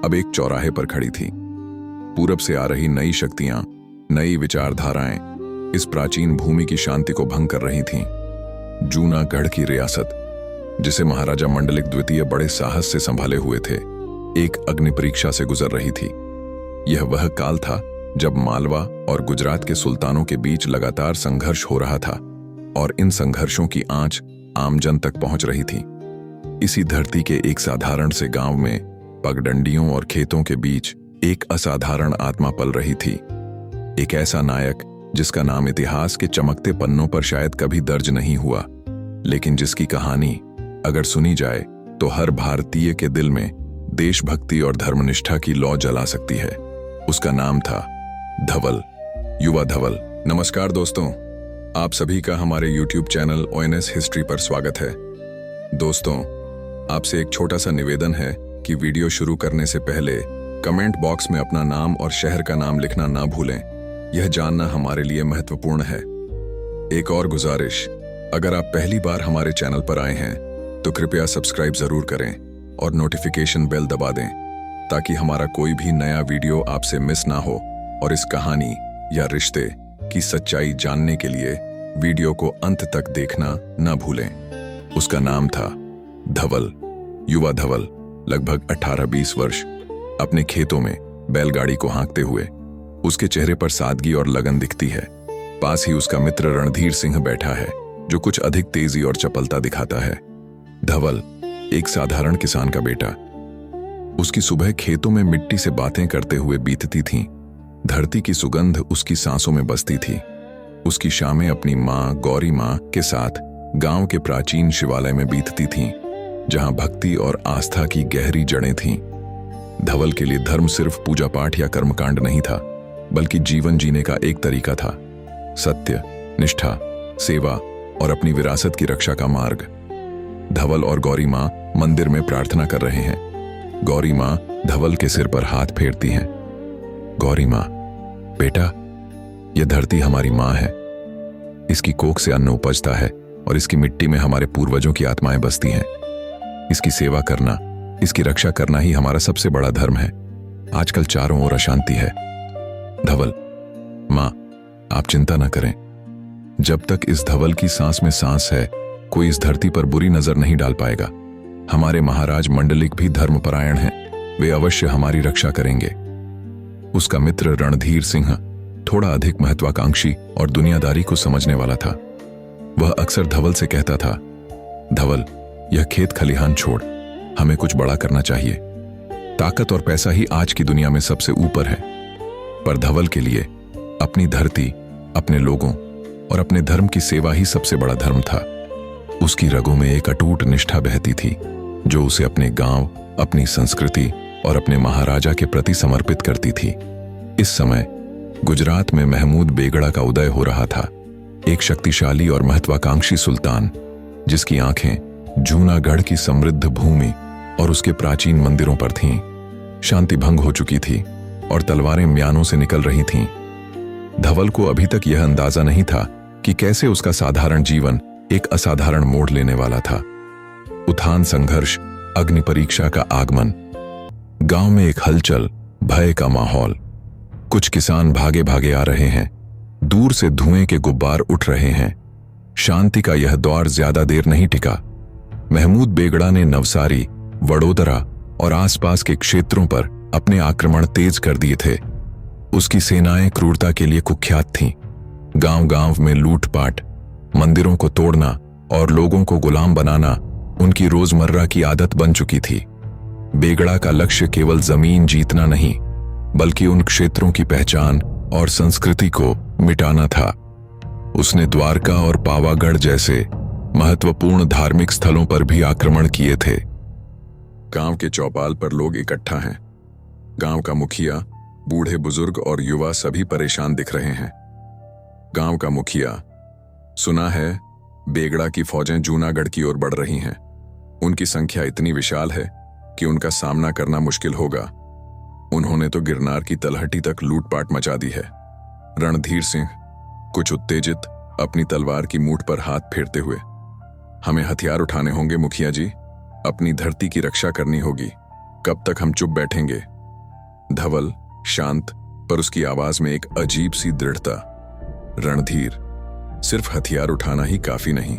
अब एक चौराहे पर खड़ी थी। पूरब से आ रही नई शक्तियां, नई विचारधाराएं इस प्राचीन भूमि की शांति को भंग कर रही थीं। जूनागढ़ की रियासत, जिसे महाराजा मंडलिक द्वितीय बड़े साहस से संभाले हुए थे, एक अग्नि परीक्षा से गुजर रही थी। यह वह काल था जब मालवा और गुजरात के सुल्तानों के बीच लगातार संघर्ष हो रहा था और इन संघर्षों की आंच आमजन तक पहुंच रही थी। इसी धरती के एक साधारण से गांव में पगडंडियों और खेतों के बीच एक असाधारण आत्मा पल रही थी। एक ऐसा नायक जिसका नाम इतिहास के चमकते पन्नों पर शायद कभी दर्ज नहीं हुआ, लेकिन जिसकी कहानी अगर सुनी जाए तो हर भारतीय के दिल में देशभक्ति और धर्मनिष्ठा की लौ जला सकती है। उसका नाम था धवल, युवा धवल। नमस्कार दोस्तों, आप सभी का हमारे YouTube चैनल ONS हिस्ट्री पर स्वागत है। दोस्तों, आपसे एक छोटा सा निवेदन है कि वीडियो शुरू करने से पहले कमेंट बॉक्स में अपना नाम और शहर का नाम लिखना ना भूलें। यह जानना हमारे लिए महत्वपूर्ण है। एक और गुजारिश, अगर आप पहली बार हमारे चैनल पर आए हैं तो कृपया सब्सक्राइब जरूर करें और नोटिफिकेशन बेल दबा दें ताकि हमारा कोई भी नया वीडियो आपसे मिस ना हो। और इस कहानी या रिश्ते की सच्चाई जानने के लिए वीडियो को अंत तक देखना ना भूलें। उसका नाम था धवल, युवा धवल। लगभग 18-20 वर्ष, अपने खेतों में बैलगाड़ी को हाँकते हुए उसके चेहरे पर सादगी और लगन दिखती है। पास ही उसका मित्र रणधीर सिंह बैठा है जो कुछ अधिक तेजी और चपलता दिखाता है। धवल एक साधारण किसान का बेटा। उसकी सुबह खेतों में मिट्टी से बातें करते हुए बीतती थीं। धरती की सुगंध उसकी सांसों में बसती थी। उसकी शामें अपनी माँ गौरी माँ के साथ गांव के प्राचीन शिवालय में बीतती थीं, जहां भक्ति और आस्था की गहरी जड़ें थीं। धवल के लिए धर्म सिर्फ पूजा पाठ या कर्मकांड नहीं था, बल्कि जीवन जीने का एक तरीका था। सत्य, निष्ठा, सेवा और अपनी विरासत की रक्षा का मार्ग। धवल और गौरी माँ मंदिर में प्रार्थना कर रहे हैं। गौरी माँ धवल के सिर पर हाथ फेरती हैं। गौरी माँ, बेटा, यह धरती हमारी माँ है। इसकी कोख से अन्न उपजता है और इसकी मिट्टी में हमारे पूर्वजों की आत्माएं बसती हैं। इसकी सेवा करना, इसकी रक्षा करना ही हमारा सबसे बड़ा धर्म है। आजकल चारों ओर अशांति है। धवल, माँ, आप चिंता न करें। जब तक इस धवल की सांस में सांस है, कोई इस धरती पर बुरी नजर नहीं डाल पाएगा। हमारे महाराज मंडलिक भी धर्मपरायण हैं। वे अवश्य हमारी रक्षा करेंगे। उसका मित्र रणधीर सिंह थोड़ा अधिक महत्वाकांक्षी और दुनियादारी को समझने वाला था। वह अक्सर धवल से कहता था, धवल, यह खेत खलिहान छोड़, हमें कुछ बड़ा करना चाहिए। ताकत और पैसा ही आज की दुनिया में सबसे ऊपर है, पर धवल के लिए अपनी धरती, अपने लोगों और अपने धर्म की सेवा ही सबसे बड़ा धर्म था। उसकी रगों में एक अटूट निष्ठा बहती थी जो उसे अपने गांव, अपनी संस्कृति और अपने महाराजा के प्रति समर्पित करती थी। इस समय गुजरात में महमूद बेगड़ा का उदय हो रहा था, एक शक्तिशाली और महत्वाकांक्षी सुल्तान जिसकी आंखें जूनागढ़ की समृद्ध भूमि और उसके प्राचीन मंदिरों पर थीं। शांति भंग हो चुकी थी और तलवारें म्यानों से निकल रही थीं। धवल को अभी तक यह अंदाजा नहीं था कि कैसे उसका साधारण जीवन एक असाधारण मोड़ लेने वाला था। उत्थान, संघर्ष, अग्नि परीक्षा का आगमन। गांव में एक हलचल, भय का माहौल। कुछ किसान भागे भागे आ रहे हैं। दूर से धुएं के गुब्बार उठ रहे हैं। शांति का यह दौर ज्यादा देर नहीं टिका। महमूद बेगड़ा ने नवसारी, वडोदरा और आसपास के क्षेत्रों पर अपने आक्रमण तेज कर दिए थे। उसकी सेनाएं क्रूरता के लिए कुख्यात थीं। गांव-गांव में लूटपाट, मंदिरों को तोड़ना और लोगों को गुलाम बनाना उनकी रोजमर्रा की आदत बन चुकी थी। बेगड़ा का लक्ष्य केवल जमीन जीतना नहीं, बल्कि उन क्षेत्रों की पहचान और संस्कृति को मिटाना था। उसने द्वारका और पावागढ़ जैसे महत्वपूर्ण धार्मिक स्थलों पर भी आक्रमण किए थे। गांव के चौपाल पर लोग इकट्ठा हैं। गांव का मुखिया, बूढ़े बुजुर्ग और युवा सभी परेशान दिख रहे हैं। गांव का मुखिया, सुना है बेगड़ा की फौजें जूनागढ़ की ओर बढ़ रही हैं। उनकी संख्या इतनी विशाल है कि उनका सामना करना मुश्किल होगा। उन्होंने तो गिरनार की तलहटी तक लूटपाट मचा दी है। रणधीर सिंह, कुछ उत्तेजित, अपनी तलवार की मूठ पर हाथ फेरते हुए, हमें हथियार उठाने होंगे मुखिया जी, अपनी धरती की रक्षा करनी होगी। कब तक हम चुप बैठेंगे? धवल शांत, पर उसकी आवाज में एक अजीब सी दृढ़ता। रणधीर, सिर्फ हथियार उठाना ही काफी नहीं,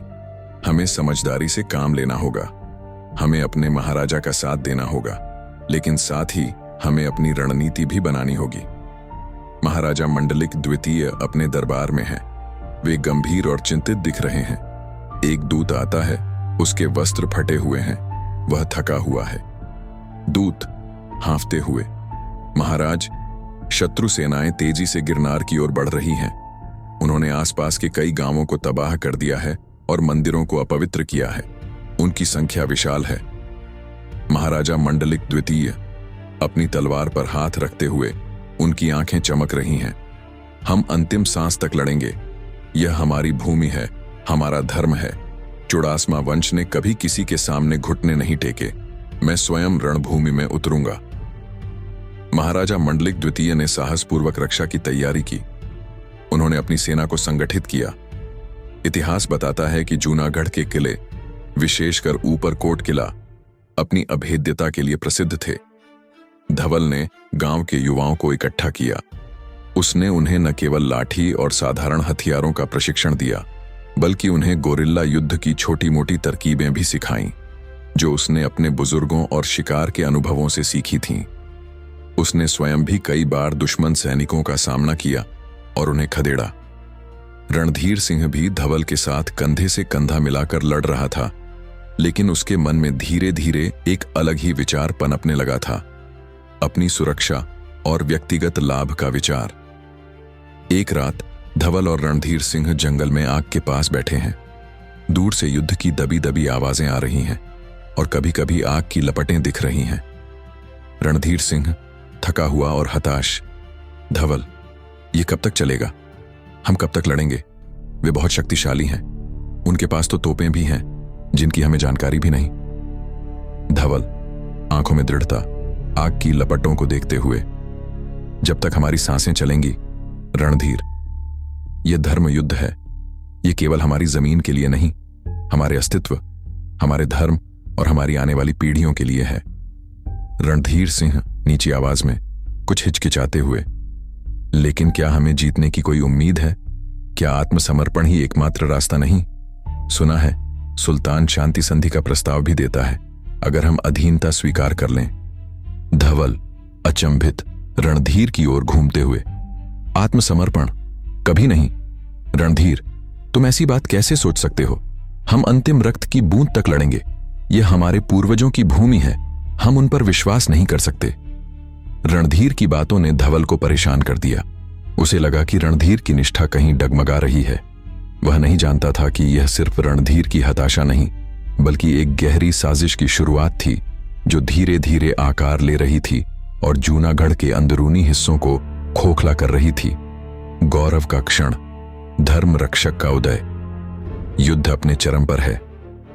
हमें समझदारी से काम लेना होगा। हमें अपने महाराजा का साथ देना होगा। लेकिन साथ ही हमें अपनी रणनीति भी बनानी होगी। महाराजा मंडलिक द्वितीय अपने दरबार में हैं। वे गंभीर और चिंतित दिख रहे हैं। एक दूत आता है, उसके वस्त्र फटे हुए हैं, वह थका हुआ है। दूत हांफते हुए, महाराज, शत्रु सेनाएं तेजी से गिरनार की ओर बढ़ रही हैं। उन्होंने आसपास के कई गांवों को तबाह कर दिया है और मंदिरों को अपवित्र किया है। उनकी संख्या विशाल है। महाराजा मंडलिक द्वितीय अपनी तलवार पर हाथ रखते हुए, उनकी आंखें चमक रही हैं। हम अंतिम सांस तक लड़ेंगे। यह हमारी भूमि है, हमारा धर्म है। चुड़ासमा वंश ने कभी किसी के सामने घुटने नहीं टेके। मैं स्वयं रणभूमि में उतरूंगा। महाराजा मंडलिक द्वितीय ने साहसपूर्वक रक्षा की तैयारी की। उन्होंने अपनी सेना को संगठित किया। इतिहास बताता है कि जूनागढ़ के किले, विशेषकर ऊपरकोट किला, अपनी अभेद्यता के लिए प्रसिद्ध थे। धवल ने गांव के युवाओं को इकट्ठा किया। उसने उन्हें न केवल लाठी और साधारण हथियारों का प्रशिक्षण दिया, बल्कि उन्हें गोरिल्ला युद्ध की छोटी मोटी तरकीबें भी सिखाईं, जो उसने अपने बुजुर्गों और शिकार के अनुभवों से सीखी थीं। उसने स्वयं भी कई बार दुश्मन सैनिकों का सामना किया और उन्हें खदेड़ा। रणधीर सिंह भी धवल के साथ कंधे से कंधा मिलाकर लड़ रहा था, लेकिन उसके मन में धीरे धीरे एक अलग ही विचार पनपने लगा था, अपनी सुरक्षा और व्यक्तिगत लाभ का विचार। एक रात धवल और रणधीर सिंह जंगल में आग के पास बैठे हैं। दूर से युद्ध की दबी दबी आवाजें आ रही हैं और कभी कभी आग की लपटें दिख रही हैं। रणधीर सिंह थका हुआ और हताश, धवल, ये कब तक चलेगा? हम कब तक लड़ेंगे? वे बहुत शक्तिशाली हैं। उनके पास तो तोपें भी हैं जिनकी हमें जानकारी भी नहीं। धवल आंखों में दृढ़ता, आग की लपटों को देखते हुए, जब तक हमारी सांसें चलेंगी। रणधीर, यह धर्म युद्ध है। यह केवल हमारी जमीन के लिए नहीं, हमारे अस्तित्व, हमारे धर्म और हमारी आने वाली पीढ़ियों के लिए है। रणधीर सिंह नीची आवाज में, कुछ हिचकिचाते हुए, लेकिन क्या हमें जीतने की कोई उम्मीद है? क्या आत्मसमर्पण ही एकमात्र रास्ता नहीं? सुना है सुल्तान शांति संधि का प्रस्ताव भी देता है, अगर हम अधीनता स्वीकार कर लें। धवल अचंभित रणधीर की ओर घूमते हुए, आत्मसमर्पण? कभी नहीं। रणधीर, तुम ऐसी बात कैसे सोच सकते हो? हम अंतिम रक्त की बूंद तक लड़ेंगे। यह हमारे पूर्वजों की भूमि है, हम उन पर विश्वास नहीं कर सकते। रणधीर की बातों ने धवल को परेशान कर दिया। उसे लगा कि रणधीर की निष्ठा कहीं डगमगा रही है। वह नहीं जानता था कि यह सिर्फ रणधीर की हताशा नहीं, बल्कि एक गहरी साजिश की शुरुआत थी, जो धीरे धीरे आकार ले रही थी और जूनागढ़ के अंदरूनी हिस्सों को खोखला कर रही थी। गौरव का क्षण, धर्म रक्षक का उदय। युद्ध अपने चरम पर है।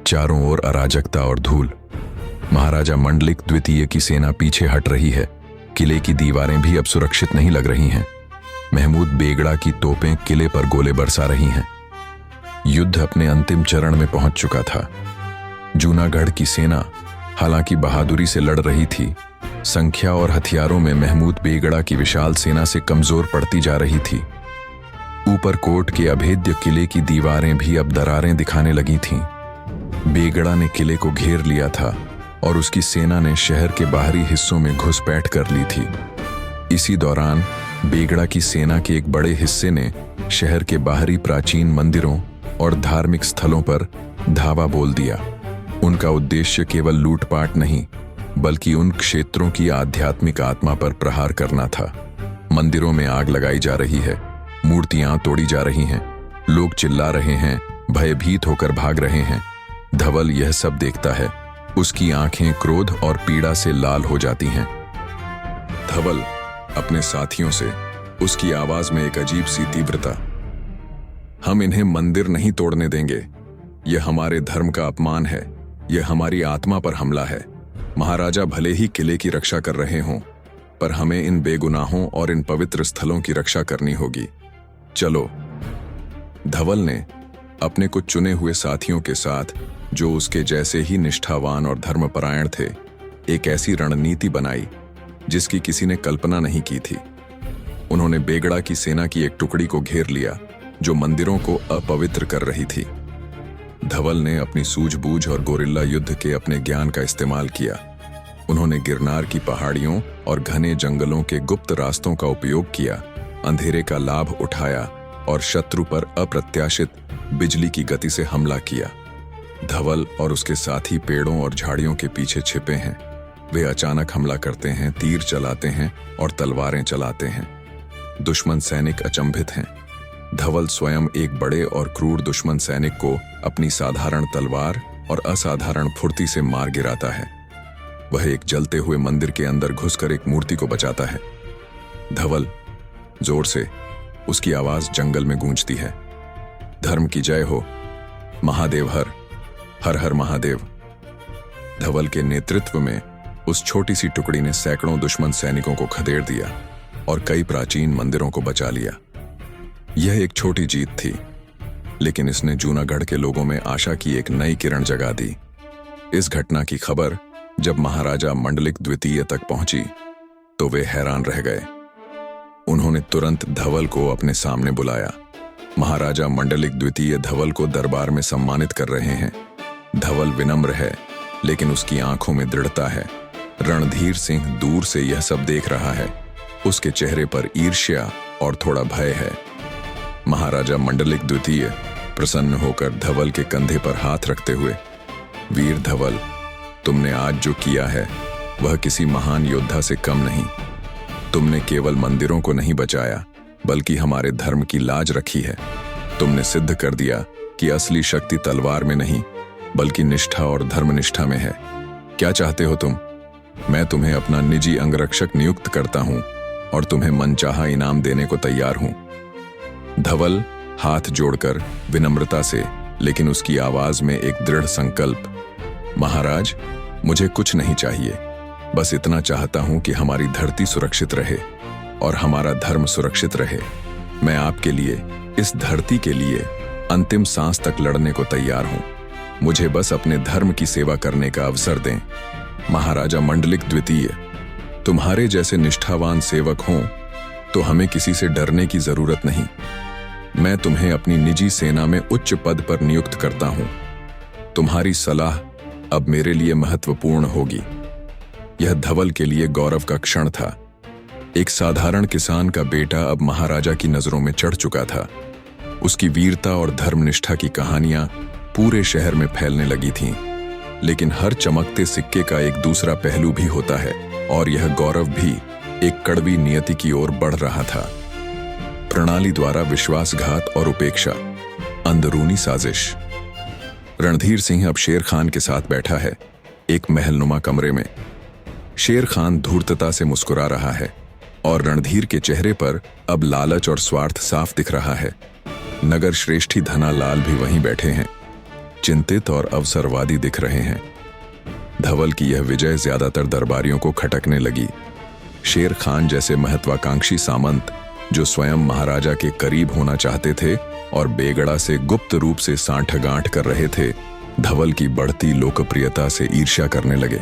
चारों ओर अराजकता और धूल। महाराजा मंडलिक द्वितीय की सेना पीछे हट रही है। किले की दीवारें भी अब सुरक्षित नहीं लग रही हैं। महमूद बेगड़ा की तोपें किले पर गोले बरसा रही हैं। युद्ध अपने अंतिम चरण में पहुंच चुका था। जूनागढ़ की सेना हालांकि बहादुरी से लड़ रही थी, संख्या और हथियारों में महमूद बेगड़ा की विशाल सेना से कमजोर पड़ती जा रही थी। ऊपरकोट के अभेद्य किले की दीवारें भी अब दरारें दिखाने लगी थीं। बेगड़ा ने किले को घेर लिया था और उसकी सेना ने शहर के बाहरी हिस्सों में घुसपैठ कर ली थी। इसी दौरान बेगड़ा की सेना के एक बड़े हिस्से ने शहर के बाहरी प्राचीन मंदिरों और धार्मिक स्थलों पर धावा बोल दिया। उनका उद्देश्य केवल लूटपाट नहीं, बल्कि उन क्षेत्रों की आध्यात्मिक आत्मा पर प्रहार करना था। मंदिरों में आग लगाई जा रही है, मूर्तियां तोड़ी जा रही हैं, लोग चिल्ला रहे हैं, भयभीत होकर भाग रहे हैं। धवल यह सब देखता है। उसकी आंखें क्रोध और पीड़ा से लाल हो जाती हैं। धवल अपने साथियों से, उसकी आवाज में एक अजीब सी तीव्रता, हम इन्हें मंदिर नहीं तोड़ने देंगे। यह हमारे धर्म का अपमान है, यह हमारी आत्मा पर हमला है। महाराजा भले ही किले की रक्षा कर रहे हों, पर हमें इन बेगुनाहों और इन पवित्र स्थलों की रक्षा करनी होगी। चलो। धवल ने अपने कुछ चुने हुए साथियों के साथ, जो उसके जैसे ही निष्ठावान और धर्मपरायण थे, एक ऐसी रणनीति बनाई जिसकी किसी ने कल्पना नहीं की थी। उन्होंने बेगड़ा की सेना की एक टुकड़ी को घेर लिया जो मंदिरों को अपवित्र कर रही थी। धवल ने अपनी सूझबूझ और गोरिल्ला युद्ध के अपने ज्ञान का इस्तेमाल किया। उन्होंने गिरनार की पहाड़ियों और घने जंगलों के गुप्त रास्तों का उपयोग किया, अंधेरे का लाभ उठाया और शत्रु पर अप्रत्याशित बिजली की गति से हमला किया। धवल और उसके साथी पेड़ों और झाड़ियों के पीछे छिपे हैं। वे अचानक हमला करते हैं, तीर चलाते हैं और तलवारें चलाते हैं। दुश्मन सैनिक अचंभित हैं। धवल स्वयं एक बड़े और क्रूर दुश्मन सैनिक को अपनी साधारण तलवार और असाधारण फुर्ती से मार गिराता है। वह एक जलते हुए मंदिर के अंदर घुसकर एक मूर्ति को बचाता है। धवल, जोर से उसकी आवाज जंगल में गूंजती है। धर्म की जय हो, महादेव हर हर हर महादेव। धवल के नेतृत्व में उस छोटी सी टुकड़ी ने सैकड़ों दुश्मन सैनिकों को खदेड़ दिया और कई प्राचीन मंदिरों को बचा लिया। यह एक छोटी जीत थी, लेकिन इसने जूनागढ़ के लोगों में आशा की एक नई किरण जगा दी। इस घटना की खबर जब महाराजा मंडलिक द्वितीय तक पहुंची तो वे हैरान रह गए। उन्होंने तुरंत धवल को अपने सामने बुलाया। महाराजा मंडलिक द्वितीय धवल को दरबार में सम्मानित कर रहे हैं। धवल विनम्र है, लेकिन उसकी आंखों में दृढ़ता है। रणधीर सिंह दूर से यह सब देख रहा है। उसके चेहरे पर ईर्ष्या और थोड़ा भय है। महाराजा मंडलिक द्वितीय प्रसन्न होकर धवल के कंधे पर हाथ रखते हुए, वीर धवल, तुमने आज जो किया है वह किसी महान योद्धा से कम नहीं। तुमने केवल मंदिरों को नहीं बचाया, बल्कि हमारे धर्म की लाज रखी है। तुमने सिद्ध कर दिया कि असली शक्ति तलवार में नहीं, बल्कि निष्ठा और धर्मनिष्ठा में है। क्या चाहते हो तुम? मैं तुम्हें अपना निजी अंगरक्षक नियुक्त करता हूं और तुम्हें मनचाहा इनाम देने को तैयार हूं। धवल हाथ जोड़कर विनम्रता से, लेकिन उसकी आवाज में एक दृढ़ संकल्प, महाराज, मुझे कुछ नहीं चाहिए, बस इतना चाहता हूं कि हमारी धरती सुरक्षित रहे और हमारा धर्म सुरक्षित रहे। मैं आपके लिए, इस धरती के लिए अंतिम सांस तक लड़ने को तैयार हूं। मुझे बस अपने धर्म की सेवा करने का अवसर दें। महाराजा मंडलिक द्वितीय, तुम्हारे जैसे निष्ठावान सेवक हों तो हमें किसी से डरने की जरूरत नहीं। मैं तुम्हें अपनी निजी सेना में उच्च पद पर नियुक्त करता हूं। तुम्हारी सलाह अब मेरे लिए महत्वपूर्ण होगी। यह धवल के लिए गौरव का क्षण था। एक साधारण किसान का बेटा अब महाराजा की नजरों में चढ़ चुका था। उसकी वीरता और धर्मनिष्ठा की कहानियां पूरे शहर में फैलने लगी थीं। लेकिन हर चमकते सिक्के का एक दूसरा पहलू भी होता है, और यह गौरव भी एक कड़वी नियति की ओर बढ़ रहा था। प्रणाली द्वारा विश्वासघात और उपेक्षा, अंदरूनी साजिश। रणधीर सिंह अब शेर खान के साथ बैठा है, एक महलनुमा कमरे में। शेर खान धूर्तता से मुस्कुरा रहा है और रणधीर के चेहरे पर अब लालच और स्वार्थ साफ दिख रहा है। नगर श्रेष्ठी धनालाल भी वहीं बैठे हैं, चिंतित और अवसरवादी दिख रहे हैं। धवल की यह विजय ज्यादातर दरबारियों को खटकने लगी। शेर खान जैसे महत्वाकांक्षी सामंत, जो स्वयं महाराजा के करीब होना चाहते थे और बेगड़ा से गुप्त रूप से सांठगांठ कर रहे थे, धवल की बढ़ती लोकप्रियता से ईर्ष्या करने लगे।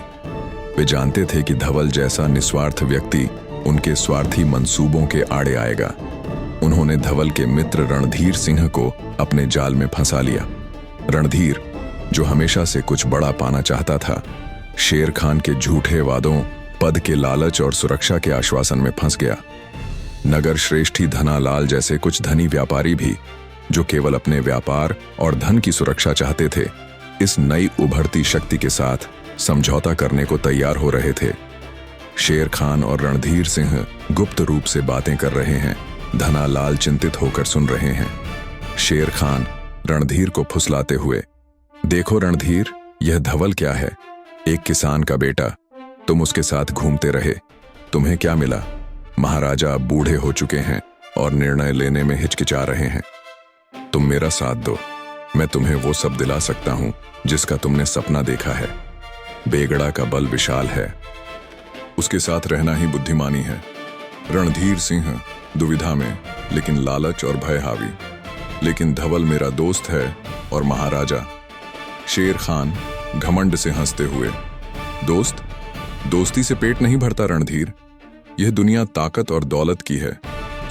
वे जानते थे कि धवल जैसा निस्वार्थ व्यक्ति उनके स्वार्थी मंसूबों के आड़े आएगा। उन्होंने धवल के मित्र रणधीर सिंह को अपने जाल में फंसा लिया। रणधीर, जो हमेशा से कुछ बड़ा पाना चाहता था, शेर खान के झूठे वादों, पद के लालच और सुरक्षा के आश्वासन में फंस गया। नगर श्रेष्ठी धनालाल जैसे कुछ धनी व्यापारी भी, जो केवल अपने व्यापार और धन की सुरक्षा चाहते थे, इस नई उभरती शक्ति के साथ समझौता करने को तैयार हो रहे थे। शेर खान और रणधीर सिंह गुप्त रूप से बातें कर रहे हैं। धनालाल चिंतित होकर सुन रहे हैं। शेर खान रणधीर को फुसलाते हुए, देखो रणधीर, यह धवल क्या है? एक किसान का बेटा। तुम उसके साथ घूमते रहे, तुम्हें क्या मिला? महाराजा अब बूढ़े हो चुके हैं और निर्णय लेने में हिचकिचा रहे हैं। तुम मेरा साथ दो, मैं तुम्हें वो सब दिला सकता हूं जिसका तुमने सपना देखा है। बेगड़ा का बल विशाल है, उसके साथ रहना ही बुद्धिमानी है। रणधीर सिंह दुविधा में, लेकिन लालच और भय हावी। लेकिन धवल मेरा दोस्त है और महाराजा। शेर खान घमंड से हंसते हुए, दोस्त? दोस्ती से पेट नहीं भरता रणधीर। यह दुनिया ताकत और दौलत की है।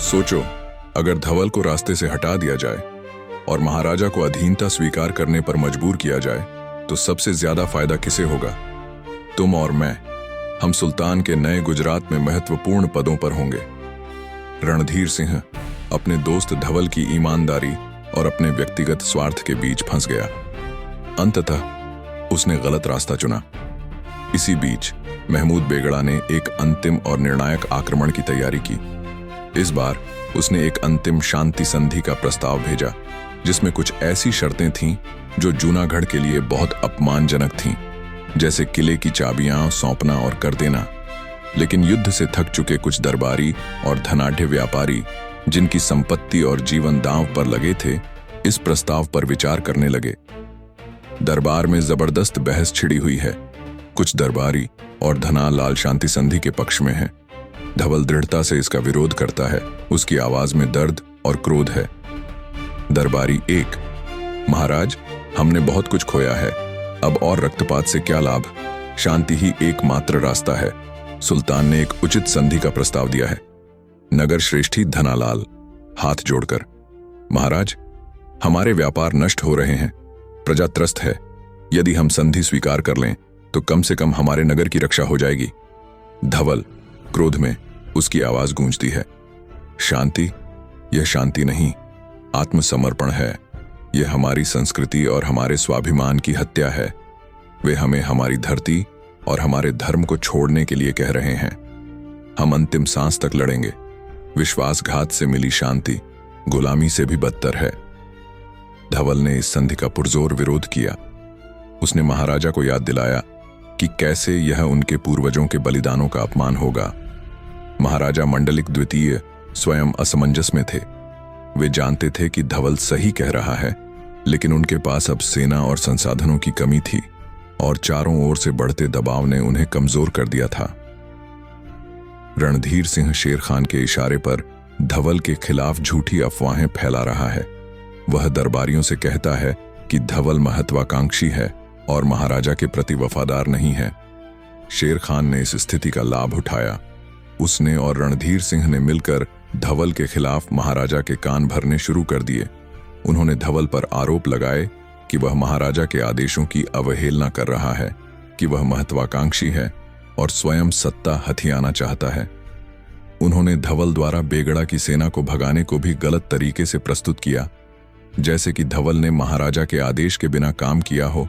सोचो, अगर धवल को रास्ते से हटा दिया जाए और महाराजा को अधीनता स्वीकार करने पर मजबूर किया जाए, तो सबसे ज्यादा फायदा किसे होगा? तुम और मैं। हम सुल्तान के नए गुजरात में महत्वपूर्ण पदों पर होंगे। रणधीर सिंह अपने दोस्त धवल की ईमानदारी और अपने व्यक्तिगत स्वार्थ के बीच फंस गया। अंततः उसने गलत रास्ता चुना। इसी बीच महमूद बेगड़ा ने एक अंतिम और निर्णायक आक्रमण की तैयारी की। इस बार उसने एक अंतिम शांति संधि का प्रस्ताव भेजा, जिसमें कुछ ऐसी शर्तें थीं जो जूनागढ़ के लिए बहुत अपमानजनक थीं, जैसे किले की चाबियां सौंपना और कर देना। लेकिन युद्ध से थक चुके कुछ दरबारी और धनाढ्य व्यापारी, जिनकी संपत्ति और जीवन दांव पर लगे थे, इस प्रस्ताव पर विचार करने लगे। दरबार में जबरदस्त बहस छिड़ी हुई है। कुछ दरबारी और धनालाल शांति संधि के पक्ष में हैं। धवल दृढ़ता से इसका विरोध करता है। उसकी आवाज में दर्द और क्रोध है। दरबारी 1: महाराज, हमने बहुत कुछ खोया है, अब और रक्तपात से क्या लाभ? शांति ही एकमात्र रास्ता है। सुल्तान ने एक उचित संधि का प्रस्ताव दिया है। नगर श्रेष्ठी धनालाल हाथ जोड़कर: महाराज, हमारे व्यापार नष्ट हो रहे हैं, प्रजा त्रस्त है। यदि हम संधि स्वीकार कर लें तो कम से कम हमारे नगर की रक्षा हो जाएगी। धवल क्रोध में, उसकी आवाज गूंजती है: शांति? यह शांति नहीं, आत्मसमर्पण है। यह हमारी संस्कृति और हमारे स्वाभिमान की हत्या है। वे हमें हमारी धरती और हमारे धर्म को छोड़ने के लिए कह रहे हैं। हम अंतिम सांस तक लड़ेंगे। विश्वासघात से मिली शांति गुलामी से भी बदतर है। धवल ने इस संधि का पुरजोर विरोध किया। उसने महाराजा को याद दिलाया कि कैसे यह उनके पूर्वजों के बलिदानों का अपमान होगा। महाराजा मंडलिक द्वितीय स्वयं असमंजस में थे। वे जानते थे कि धवल सही कह रहा है, लेकिन उनके पास अब सेना और संसाधनों की कमी थी और चारों ओर से बढ़ते दबाव ने उन्हें कमजोर कर दिया था। रणधीर सिंह शेर खान के इशारे पर धवल के खिलाफ झूठी अफवाहें फैला रहा है। वह दरबारियों से कहता है कि धवल महत्वाकांक्षी है और महाराजा के प्रति वफादार नहीं है। शेर खान ने इस स्थिति का लाभ उठाया। उसने और रणधीर सिंह ने मिलकर धवल के खिलाफ महाराजा के कान भरने शुरू कर दिए। उन्होंने धवल पर आरोप लगाए कि वह महाराजा के आदेशों की अवहेलना कर रहा है, कि वह महत्वाकांक्षी है और स्वयं सत्ता हथियाना चाहता है। उन्होंने धवल द्वारा बेगड़ा की सेना को भगाने को भी गलत तरीके से प्रस्तुत किया, जैसे कि धवल ने महाराजा के आदेश के बिना काम किया हो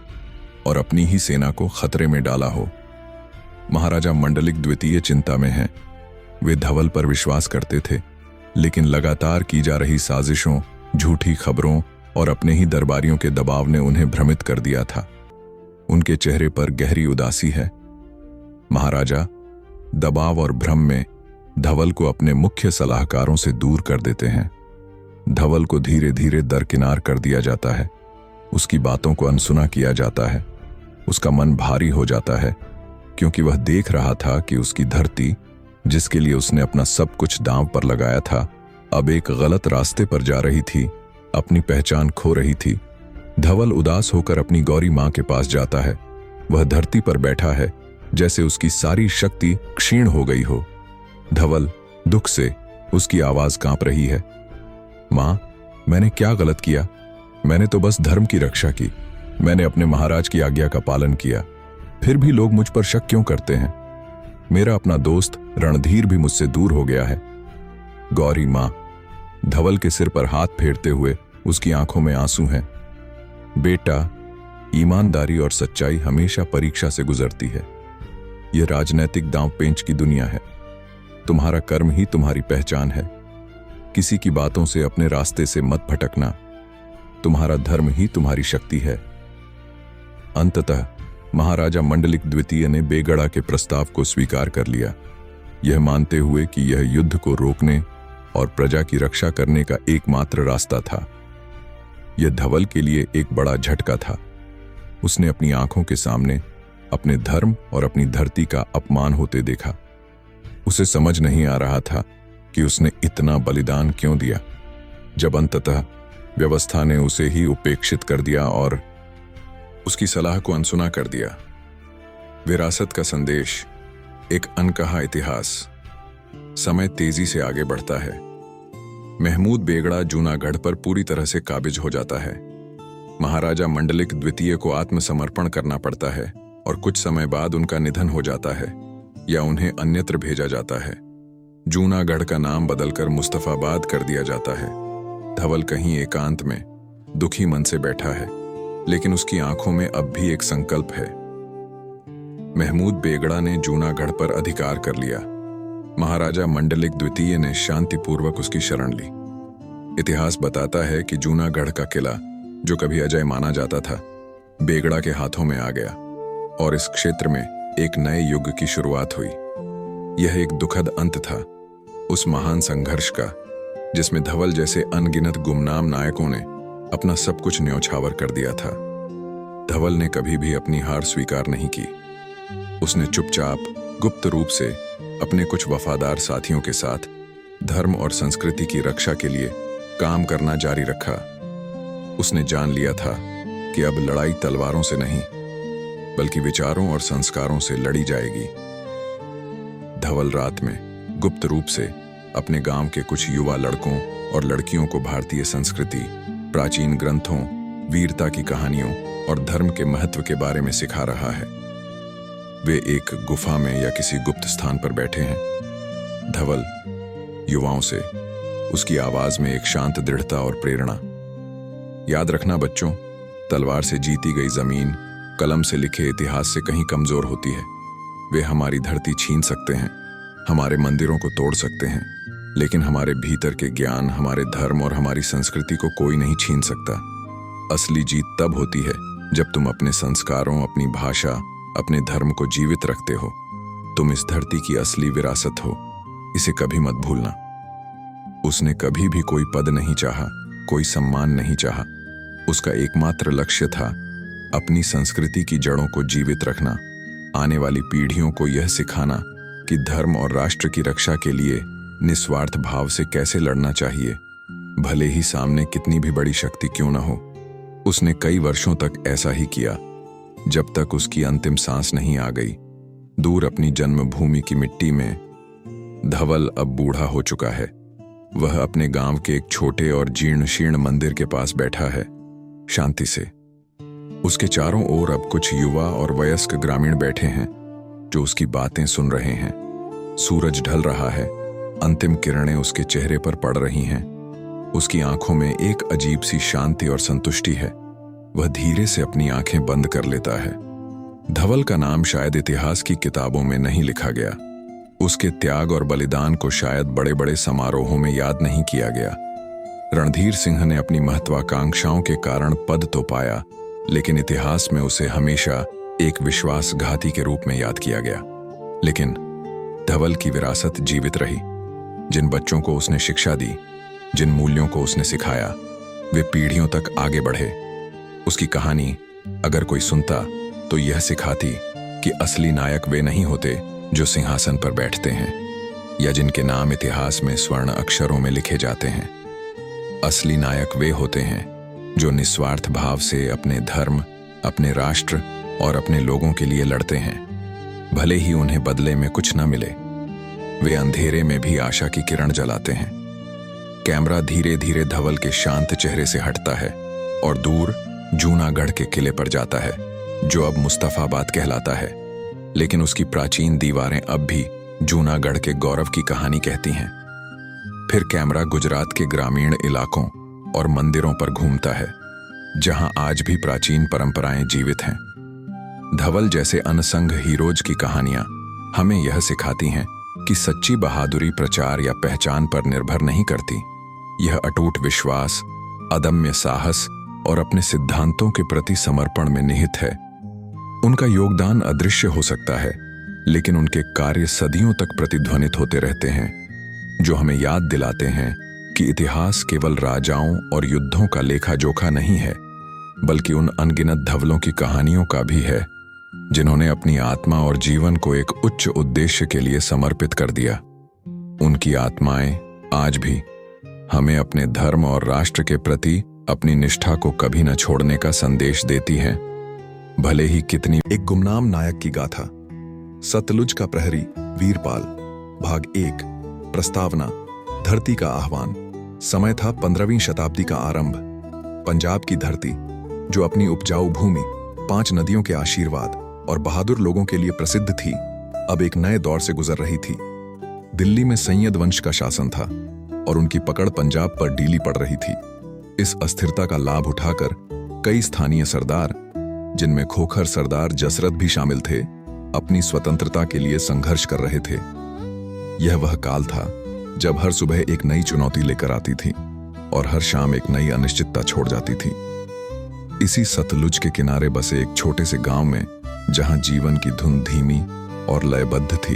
और अपनी ही सेना को खतरे में डाला हो। महाराजा मंडलिक द्वितीय चिंता में हैं। वे धवल पर विश्वास करते थे, लेकिन लगातार की जा रही साजिशों, झूठी खबरों और अपने ही दरबारियों के दबाव ने उन्हें भ्रमित कर दिया था। उनके चेहरे पर गहरी उदासी है। महाराजा दबाव और भ्रम में धवल को अपने मुख्य सलाहकारों से दूर कर देते हैं। धवल को धीरे धीरे दरकिनार कर दिया जाता है। उसकी बातों को अनसुना किया जाता है। उसका मन भारी हो जाता है, क्योंकि वह देख रहा था कि उसकी धरती, जिसके लिए उसने अपना सब कुछ दांव पर लगाया था, अब एक गलत रास्ते पर जा रही थी, अपनी पहचान खो रही थी। धवल उदास होकर अपनी गौरी मां के पास जाता है। वह धरती पर बैठा है, जैसे उसकी सारी शक्ति क्षीण हो गई हो। धवल दुख से, उसकी आवाज कांप रही है: मां, मैंने क्या गलत किया? मैंने तो बस धर्म की रक्षा की। मैंने अपने महाराज की आज्ञा का पालन किया। फिर भी लोग मुझ पर शक क्यों करते हैं? मेरा अपना दोस्त रणधीर भी मुझसे दूर हो गया है। गौरी मां धवल के सिर पर हाथ फेरते हुए, उसकी आंखों में आंसू हैं। बेटा, ईमानदारी और सच्चाई हमेशा परीक्षा से गुजरती है। यह राजनैतिक दांव पेंच की दुनिया है। तुम्हारा कर्म ही तुम्हारी पहचान है। किसी की बातों से अपने रास्ते से मत भटकना। तुम्हारा धर्म ही तुम्हारी शक्ति है। अंततः महाराजा मंडलिक द्वितीय ने बेगड़ा के प्रस्ताव को स्वीकार कर लिया, यह मानते हुए कि यह युद्ध को रोकने और प्रजा की रक्षा करने का एकमात्र रास्ता था। यह धवल के लिए एक बड़ा झटका था। उसने अपनी आंखों के सामने अपने धर्म और अपनी धरती का अपमान होते देखा। उसे समझ नहीं आ रहा था कि उसने इतना बलिदान क्यों दिया। जब अंततः व्यवस्था ने उसे ही उपेक्षित कर दिया और उसकी सलाह को अनसुना कर दिया। विरासत का संदेश, एक अनकहा इतिहास। समय तेजी से आगे बढ़ता है। महमूद बेगड़ा जूनागढ़ पर पूरी तरह से काबिज हो जाता है। महाराजा मंडलिक द्वितीय को आत्मसमर्पण करना पड़ता है और कुछ समय बाद उनका निधन हो जाता है। या उन्हें अन्यत्र भेजा जाता है। जूनागढ़ का नाम बदलकर मुस्तफाबाद कर दिया जाता है। धवल कहीं एकांत में दुखी मन से बैठा है, लेकिन उसकी आंखों में अब भी एक संकल्प है। महमूद बेगड़ा ने जूनागढ़ पर अधिकार कर लिया। महाराजा मंडलिक द्वितीय ने शांतिपूर्वक उसकी शरण ली। इतिहास बताता है कि जूनागढ़ का किला, जो कभी अजय माना जाता था, बेगड़ा के हाथों में आ गया और इस क्षेत्र में एक नए युग की शुरुआत हुई। यह एक दुखद अंत था उस महान संघर्ष का, जिसमें धवल जैसे अनगिनत गुमनाम नायकों ने अपना सब कुछ न्यौछावर कर दिया था। धवल ने कभी भी अपनी हार स्वीकार नहीं की। उसने चुपचाप गुप्त रूप से अपने कुछ वफादार साथियों के साथ धर्म और संस्कृति की रक्षा के लिए काम करना जारी रखा। उसने जान लिया था कि अब लड़ाई तलवारों से नहीं, बल्कि विचारों और संस्कारों से लड़ी जाएगी। धवल रात में गुप्त रूप से अपने गांव के कुछ युवा लड़कों और लड़कियों को भारतीय संस्कृति, प्राचीन ग्रंथों, वीरता की कहानियों और धर्म के महत्व के बारे में सिखा रहा है। वे एक गुफा में या किसी गुप्त स्थान पर बैठे हैं। धवल युवाओं से, उसकी आवाज में एक शांत दृढ़ता और प्रेरणा। याद रखना बच्चों, तलवार से जीती गई जमीन कलम से लिखे इतिहास से कहीं कमजोर होती है। वे हमारी धरती छीन सकते हैं, हमारे मंदिरों को तोड़ सकते हैं, लेकिन हमारे भीतर के ज्ञान, हमारे धर्म और हमारी संस्कृति को कोई नहीं छीन सकता। असली जीत तब होती है जब तुम अपने संस्कारों, अपनी भाषा, अपने धर्म को जीवित रखते हो। तुम इस धरती की असली विरासत हो, इसे कभी मत भूलना। उसने कभी भी कोई पद नहीं चाहा, कोई सम्मान नहीं चाहा। उसका एकमात्र लक्ष्य था अपनी संस्कृति की जड़ों को जीवित रखना, आने वाली पीढ़ियों को यह सिखाना कि धर्म और राष्ट्र की रक्षा के लिए निस्वार्थ भाव से कैसे लड़ना चाहिए, भले ही सामने कितनी भी बड़ी शक्ति क्यों न हो। उसने कई वर्षों तक ऐसा ही किया, जब तक उसकी अंतिम सांस नहीं आ गई। दूर अपनी जन्मभूमि की मिट्टी में धवल अब बूढ़ा हो चुका है। वह अपने गांव के एक छोटे और जीर्ण शीर्ण मंदिर के पास बैठा है, शांति से। उसके चारों ओर अब कुछ युवा और वयस्क ग्रामीण बैठे हैं, जो उसकी बातें सुन रहे हैं। सूरज ढल रहा है, अंतिम किरणें उसके चेहरे पर पड़ रही हैं। उसकी आंखों में एक अजीब सी शांति और संतुष्टि है। वह धीरे से अपनी आंखें बंद कर लेता है। धवल का नाम शायद इतिहास की किताबों में नहीं लिखा गया। उसके त्याग और बलिदान को शायद बड़े बड़े समारोहों में याद नहीं किया गया। रणधीर सिंह ने अपनी महत्वाकांक्षाओं के कारण पद तो पाया, लेकिन इतिहास में उसे हमेशा एक विश्वासघाती के रूप में याद किया गया। लेकिन धवल की विरासत जीवित रही। जिन बच्चों को उसने शिक्षा दी, जिन मूल्यों को उसने सिखाया, वे पीढ़ियों तक आगे बढ़े। उसकी कहानी अगर कोई सुनता तो यह सिखाती कि असली नायक वे नहीं होते जो सिंहासन पर बैठते हैं या जिनके नाम इतिहास में स्वर्ण अक्षरों में लिखे जाते हैं। असली नायक वे होते हैं जो निस्वार्थ भाव से अपने धर्म, अपने राष्ट्र और अपने लोगों के लिए लड़ते हैं, भले ही उन्हें बदले में कुछ न मिले। वे अंधेरे में भी आशा की किरण जलाते हैं। कैमरा धीरे धीरे धवल के शांत चेहरे से हटता है और दूर जूनागढ़ के किले पर जाता है, जो अब मुस्तफाबाद कहलाता है। लेकिन उसकी प्राचीन दीवारें अब भी जूनागढ़ के गौरव की कहानी कहती हैं। फिर कैमरा गुजरात के ग्रामीण इलाकों और मंदिरों पर घूमता है, जहां आज भी प्राचीन परंपराएं जीवित हैं। धवल जैसे अनसंग हीरोज की कहानियां हमें यह सिखाती हैं कि सच्ची बहादुरी प्रचार या पहचान पर निर्भर नहीं करती। यह अटूट विश्वास, अदम्य साहस और अपने सिद्धांतों के प्रति समर्पण में निहित है। उनका योगदान अदृश्य हो सकता है, लेकिन उनके कार्य सदियों तक प्रतिध्वनित होते रहते हैं, जो हमें याद दिलाते हैं कि इतिहास केवल राजाओं और युद्धों का लेखा जोखा नहीं है, बल्कि उन अनगिनत धवलों की कहानियों का भी है, जिन्होंने अपनी आत्मा और जीवन को एक उच्च उद्देश्य के लिए समर्पित कर दिया। उनकी आत्माएं आज भी हमें अपने धर्म और राष्ट्र के प्रति अपनी निष्ठा को कभी न छोड़ने का संदेश देती हैं, भले ही कितनी। एक गुमनाम नायक की गाथा। सतलुज का प्रहरी वीरपाल। भाग 1। प्रस्तावना। धरती का आह्वान। समय था 15वीं शताब्दी का आरंभ। पंजाब की धरती, जो अपनी उपजाऊ भूमि, 5 नदियों के आशीर्वाद और बहादुर लोगों के लिए प्रसिद्ध थी, अब एक नए दौर से गुजर रही थी। दिल्ली में सैयद वंश का शासन था और उनकी पकड़ पंजाब पर ढीली पड़ रही थी। इस अस्थिरता का लाभ उठाकर कई स्थानीय सरदार, जिनमें खोखर सरदार जसरत भी शामिल थे, अपनी स्वतंत्रता के लिए संघर्ष कर रहे थे। यह वह काल था जब हर सुबह एक नई चुनौती लेकर आती थी और हर शाम एक नई अनिश्चितता छोड़ जाती थी। इसी सतलुज के किनारे बसे एक छोटे से गांव में, जहां जीवन की धुन धीमी और लयबद्ध थी,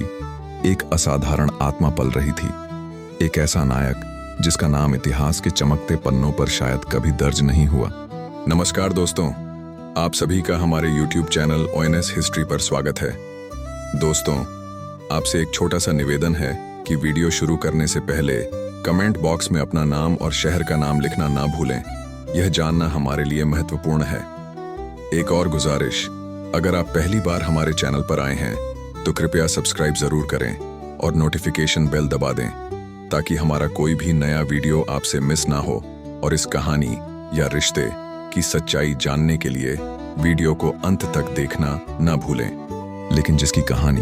एक असाधारण आत्मा पल रही थी। एक ऐसा नायक जिसका नाम इतिहास के चमकते पन्नों पर शायद कभी दर्ज नहीं हुआ। नमस्कार दोस्तों, आप सभी का हमारे YouTube चैनल ONS हिस्ट्री पर स्वागत है। दोस्तों, आपसे एक छोटा सा निवेदन है कि वीडियो शुरू करने से पहले कमेंट बॉक्स में अपना नाम और शहर का नाम लिखना ना भूलें। यह जानना हमारे लिए महत्वपूर्ण है। एक और गुजारिश, अगर आप पहली बार हमारे चैनल पर आए हैं तो कृपया सब्सक्राइब जरूर करें और नोटिफिकेशन बेल दबा दें, ताकि हमारा कोई भी नया वीडियो आपसे मिस ना हो। और इस कहानी या रिश्ते की सच्चाई जानने के लिए वीडियो को अंत तक देखना ना भूलें। लेकिन जिसकी कहानी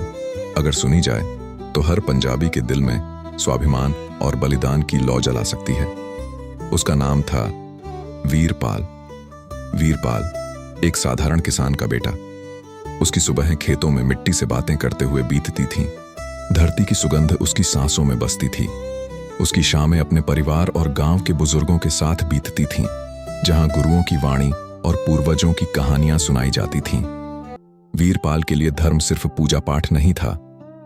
अगर सुनी जाए तो हर पंजाबी के दिल में स्वाभिमान और बलिदान की लौ जला सकती है। उसका नाम था वीरपाल। वीरपाल एक साधारण किसान का बेटा। उसकी सुबहें खेतों में मिट्टी से बातें करते हुए बीतती थीं। धरती की सुगंध उसकी सांसों में बसती थी। उसकी शामें अपने परिवार और गांव के बुजुर्गों के साथ बीतती थीं, जहां गुरुओं की वाणी और पूर्वजों की कहानियां सुनाई जाती थीं। वीरपाल के लिए धर्म सिर्फ पूजा पाठ नहीं था,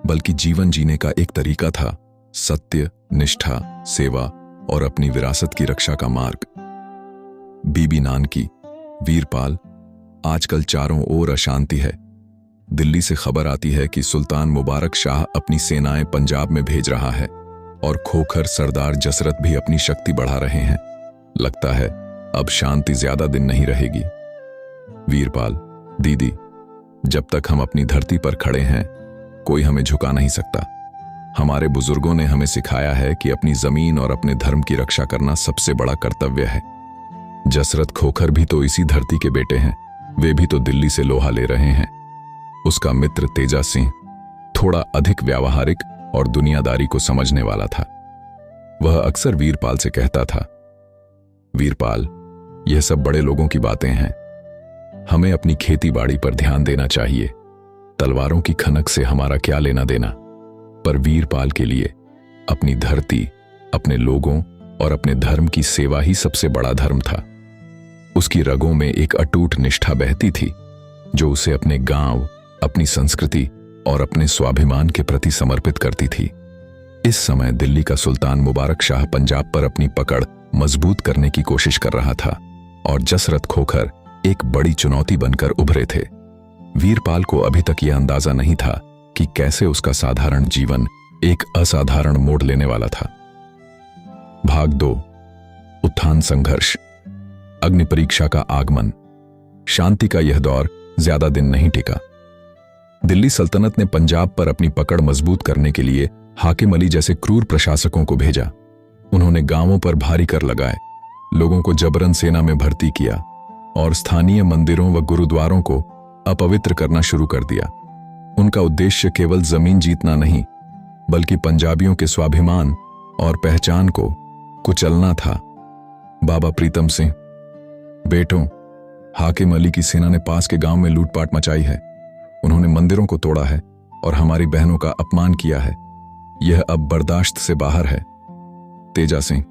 बल्कि जीवन जीने का एक तरीका था। सत्य, निष्ठा, सेवा और अपनी विरासत की रक्षा का मार्ग। बीबी नानकी। वीरपाल, आजकल चारों ओर अशांति है। दिल्ली से खबर आती है कि सुल्तान मुबारक शाह अपनी सेनाएं पंजाब में भेज रहा है और खोखर सरदार जसरत भी अपनी शक्ति बढ़ा रहे हैं। लगता है अब शांति ज्यादा दिन नहीं रहेगी। वीरपाल, दीदी, जब तक हम अपनी धरती पर खड़े हैं, कोई हमें झुका नहीं सकता। हमारे बुजुर्गों ने हमें सिखाया है कि अपनी जमीन और अपने धर्म की रक्षा करना सबसे बड़ा कर्तव्य है। जसरत खोखर भी तो इसी धरती के बेटे हैं। वे भी तो दिल्ली से लोहा ले रहे हैं। उसका मित्र तेजा सिंह थोड़ा अधिक व्यावहारिक और दुनियादारी को समझने वाला था। वह अक्सर वीरपाल से कहता था, वीरपाल, यह सब बड़े लोगों की बातें हैं। हमें अपनी खेती बाड़ी पर ध्यान देना चाहिए। तलवारों की खनक से हमारा क्या लेना देना। पर वीरपाल के लिए अपनी धरती, अपने लोगों और अपने धर्म की सेवा ही सबसे बड़ा धर्म था। उसकी रगों में एक अटूट निष्ठा बहती थी, जो उसे अपने गांव, अपनी संस्कृति और अपने स्वाभिमान के प्रति समर्पित करती थी। इस समय दिल्ली का सुल्तान मुबारक शाह पंजाब पर अपनी पकड़ मजबूत करने की कोशिश कर रहा था और जसरत खोखर एक बड़ी चुनौती बनकर उभरे थे। वीरपाल को अभी तक यह अंदाजा नहीं था कि कैसे उसका साधारण जीवन एक असाधारण मोड़ लेने वाला था। भाग 2, उत्थान संघर्ष। अग्नि परीक्षा का आगमन। शांति का यह दौर ज्यादा दिन नहीं टिका। दिल्ली सल्तनत ने पंजाब पर अपनी पकड़ मजबूत करने के लिए हाकिम अली जैसे क्रूर प्रशासकों को भेजा। उन्होंने गांवों पर भारी कर लगाए, लोगों को जबरन सेना में भर्ती किया और स्थानीय मंदिरों व गुरुद्वारों को अपवित्र करना शुरू कर दिया। उनका उद्देश्य केवल जमीन जीतना नहीं, बल्कि पंजाबियों के स्वाभिमान और पहचान को कुचलना था। बाबा प्रीतम सिंह, बेटों, हाकिम अली की सेना ने पास के गांव में लूटपाट मचाई है। उन्होंने मंदिरों को तोड़ा है और हमारी बहनों का अपमान किया है। यह अब बर्दाश्त से बाहर है। तेजा सिंह,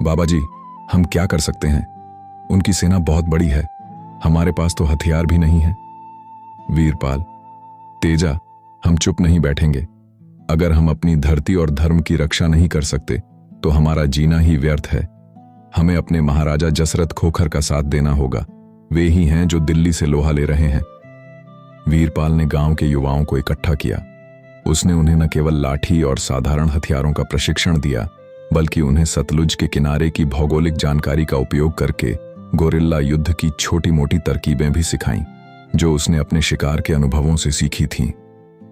बाबा जी, हम क्या कर सकते हैं? उनकी सेना बहुत बड़ी है, हमारे पास तो हथियार भी नहीं है। वीरपाल, तेजा, हम चुप नहीं बैठेंगे। अगर हम अपनी धरती और धर्म की रक्षा नहीं कर सकते तो हमारा जीना ही व्यर्थ है। हमें अपने महाराजा जसरत खोखर का साथ देना होगा। वे ही हैं जो दिल्ली से लोहा ले रहे हैं। वीरपाल ने गांव के युवाओं को इकट्ठा किया। उसने उन्हें न केवल लाठी और साधारण हथियारों का प्रशिक्षण दिया, बल्कि उन्हें सतलुज के किनारे की भौगोलिक जानकारी का उपयोग करके गोरिल्ला युद्ध की छोटी मोटी तरकीबें भी सिखाईं, जो उसने अपने शिकार के अनुभवों से सीखी थीं।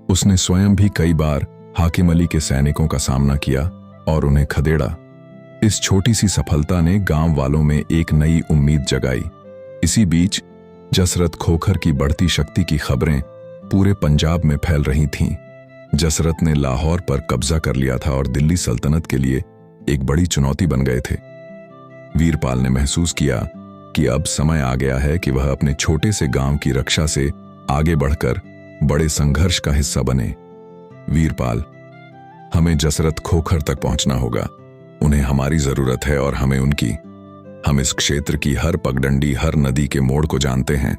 उसने स्वयं भी कई बार हाकिम अली के सैनिकों का सामना किया और उन्हें खदेड़ा। इस छोटी सी सफलता ने गांव वालों में एक नई उम्मीद जगाई। इसी बीच जसरत खोखर की बढ़ती शक्ति की खबरें पूरे पंजाब में फैल रही थीं। जसरत ने लाहौर पर कब्जा कर लिया था और दिल्ली सल्तनत के लिए एक बड़ी चुनौती बन गए थे। वीरपाल ने महसूस किया कि अब समय आ गया है कि वह अपने छोटे से गांव की रक्षा से आगे बढ़कर बड़े संघर्ष का हिस्सा बने। वीरपाल, हमें जसरत खोखर तक पहुंचना होगा। उन्हें हमारी जरूरत है और हमें उनकी। हम इस क्षेत्र की हर पगडंडी, हर नदी के मोड़ को जानते हैं।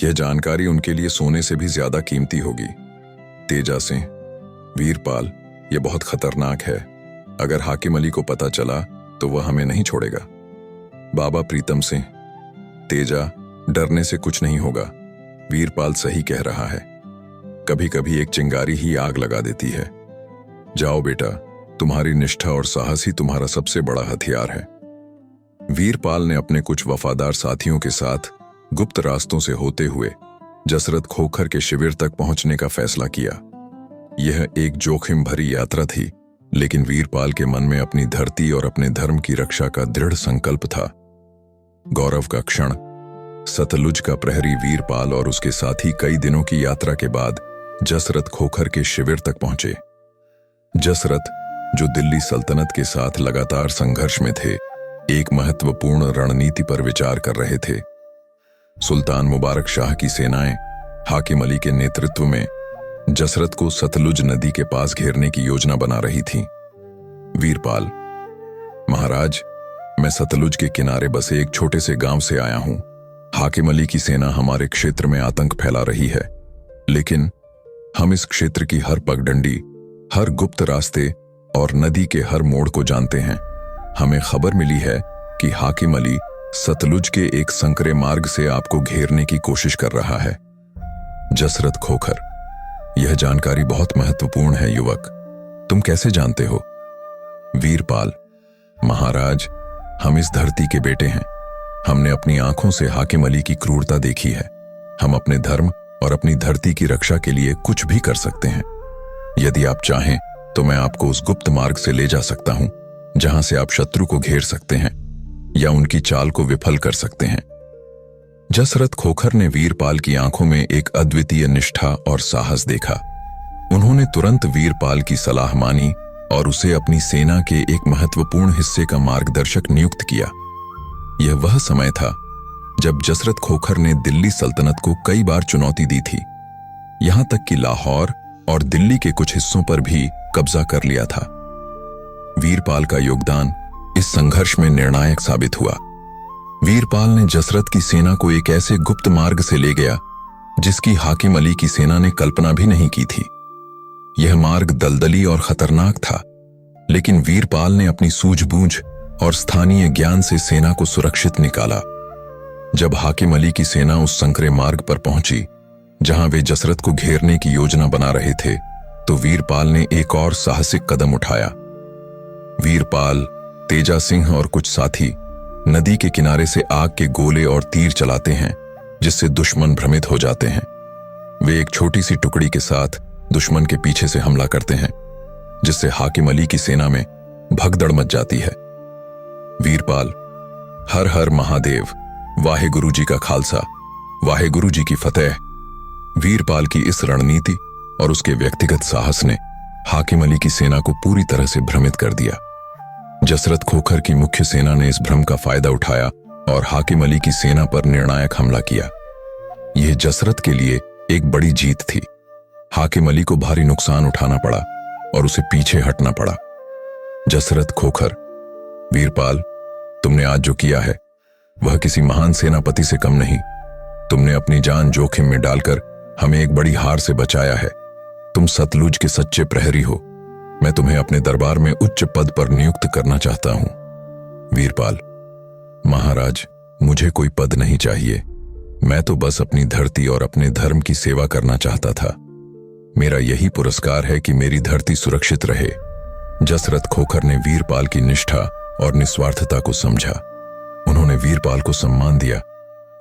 यह जानकारी उनके लिए सोने से भी ज्यादा कीमती होगी। तेजा सिंह, वीरपाल, यह बहुत खतरनाक है। अगर हाकिम अली को पता चला तो वह हमें नहीं छोड़ेगा। बाबा प्रीतम सिंह, तेजा, डरने से कुछ नहीं होगा। वीरपाल सही कह रहा है। कभी कभी एक चिंगारी ही आग लगा देती है। जाओ बेटा, तुम्हारी निष्ठा और साहस ही तुम्हारा सबसे बड़ा हथियार है। वीरपाल ने अपने कुछ वफादार साथियों के साथ गुप्त रास्तों से होते हुए जसरत खोखर के शिविर तक पहुंचने का फैसला किया। यह एक जोखिम भरी यात्रा थी, लेकिन वीरपाल के मन में अपनी धरती और अपने धर्म की रक्षा का दृढ़ संकल्प था। गौरव का क्षण। सतलुज का प्रहरी वीरपाल और उसके साथी कई दिनों की यात्रा के बाद जसरत खोखर के शिविर तक पहुंचे। जसरत, जो दिल्ली सल्तनत के साथ लगातार संघर्ष में थे, एक महत्वपूर्ण रणनीति पर विचार कर रहे थे। सुल्तान मुबारक शाह की सेनाएं हाकिम अली के नेतृत्व में जसरत को सतलुज नदी के पास घेरने की योजना बना रही थी। वीरपाल, महाराज, मैं सतलुज के किनारे बसे एक छोटे से गांव से आया हूं। हाकिम अली की सेना हमारे क्षेत्र में आतंक फैला रही है, लेकिन हम इस क्षेत्र की हर पगडंडी, हर गुप्त रास्ते और नदी के हर मोड़ को जानते हैं। हमें खबर मिली है कि हाकिम अली सतलुज के एक संकरे मार्ग से आपको घेरने की कोशिश कर रहा है। जसरत खोखर, यह जानकारी बहुत महत्वपूर्ण है युवक। तुम कैसे जानते हो? वीरपाल, महाराज, हम इस धरती के बेटे हैं। हमने अपनी आंखों से हाकिम अली की क्रूरता देखी है। हम अपने धर्म और अपनी धरती की रक्षा के लिए कुछ भी कर सकते हैं। यदि आप चाहें तो मैं आपको उस गुप्त मार्ग से ले जा सकता हूं, जहां से आप शत्रु को घेर सकते हैं या उनकी चाल को विफल कर सकते हैं। जसरत खोखर ने वीरपाल की आंखों में एक अद्वितीय निष्ठा और साहस देखा। उन्होंने तुरंत वीरपाल की सलाह मानी और उसे अपनी सेना के एक महत्वपूर्ण हिस्से का मार्गदर्शक नियुक्त किया। यह वह समय था जब जसरत खोखर ने दिल्ली सल्तनत को कई बार चुनौती दी थी, यहां तक कि लाहौर और दिल्ली के कुछ हिस्सों पर भी कब्जा कर लिया था। वीरपाल का योगदान इस संघर्ष में निर्णायक साबित हुआ। वीरपाल ने जसरत की सेना को एक ऐसे गुप्त मार्ग से ले गया जिसकी हाकिम अली की सेना ने कल्पना भी नहीं की थी। यह मार्ग दलदली और खतरनाक था, लेकिन वीरपाल ने अपनी सूझबूझ और स्थानीय ज्ञान से सेना को सुरक्षित निकाला। जब हाकिम अली की सेना उस संकरे मार्ग पर पहुंची जहां वे जसरत को घेरने की योजना बना रहे थे, तो वीरपाल ने एक और साहसिक कदम उठाया। वीरपाल, तेजा सिंह और कुछ साथी नदी के किनारे से आग के गोले और तीर चलाते हैं, जिससे दुश्मन भ्रमित हो जाते हैं। वे एक छोटी सी टुकड़ी के साथ दुश्मन के पीछे से हमला करते हैं, जिससे हाकिम अली की सेना में भगदड़ मच जाती है। वीरपाल, हर हर महादेव, वाहे गुरु जी का खालसा, वाहे गुरु जी की फतेह। वीरपाल की इस रणनीति और उसके व्यक्तिगत साहस ने हाकिम अली की सेना को पूरी तरह से भ्रमित कर दिया। जसरत खोखर की मुख्य सेना ने इस भ्रम का फायदा उठाया और हाकिम अली की सेना पर निर्णायक हमला किया। यह जसरत के लिए एक बड़ी जीत थी। हाकिम अली को भारी नुकसान उठाना पड़ा और उसे पीछे हटना पड़ा। जसरत खोखर, वीरपाल, तुमने आज जो किया है वह किसी महान सेनापति से कम नहीं। तुमने अपनी जान जोखिम में डालकर हमें एक बड़ी हार से बचाया है। तुम सतलुज के सच्चे प्रहरी हो। मैं तुम्हें अपने दरबार में उच्च पद पर नियुक्त करना चाहता हूं। वीरपाल, महाराज, मुझे कोई पद नहीं चाहिए। मैं तो बस अपनी धरती और अपने धर्म की सेवा करना चाहता था। मेरा यही पुरस्कार है कि मेरी धरती सुरक्षित रहे। जसरत खोखर ने वीरपाल की निष्ठा और निस्वार्थता को समझा। उन्होंने वीरपाल को सम्मान दिया,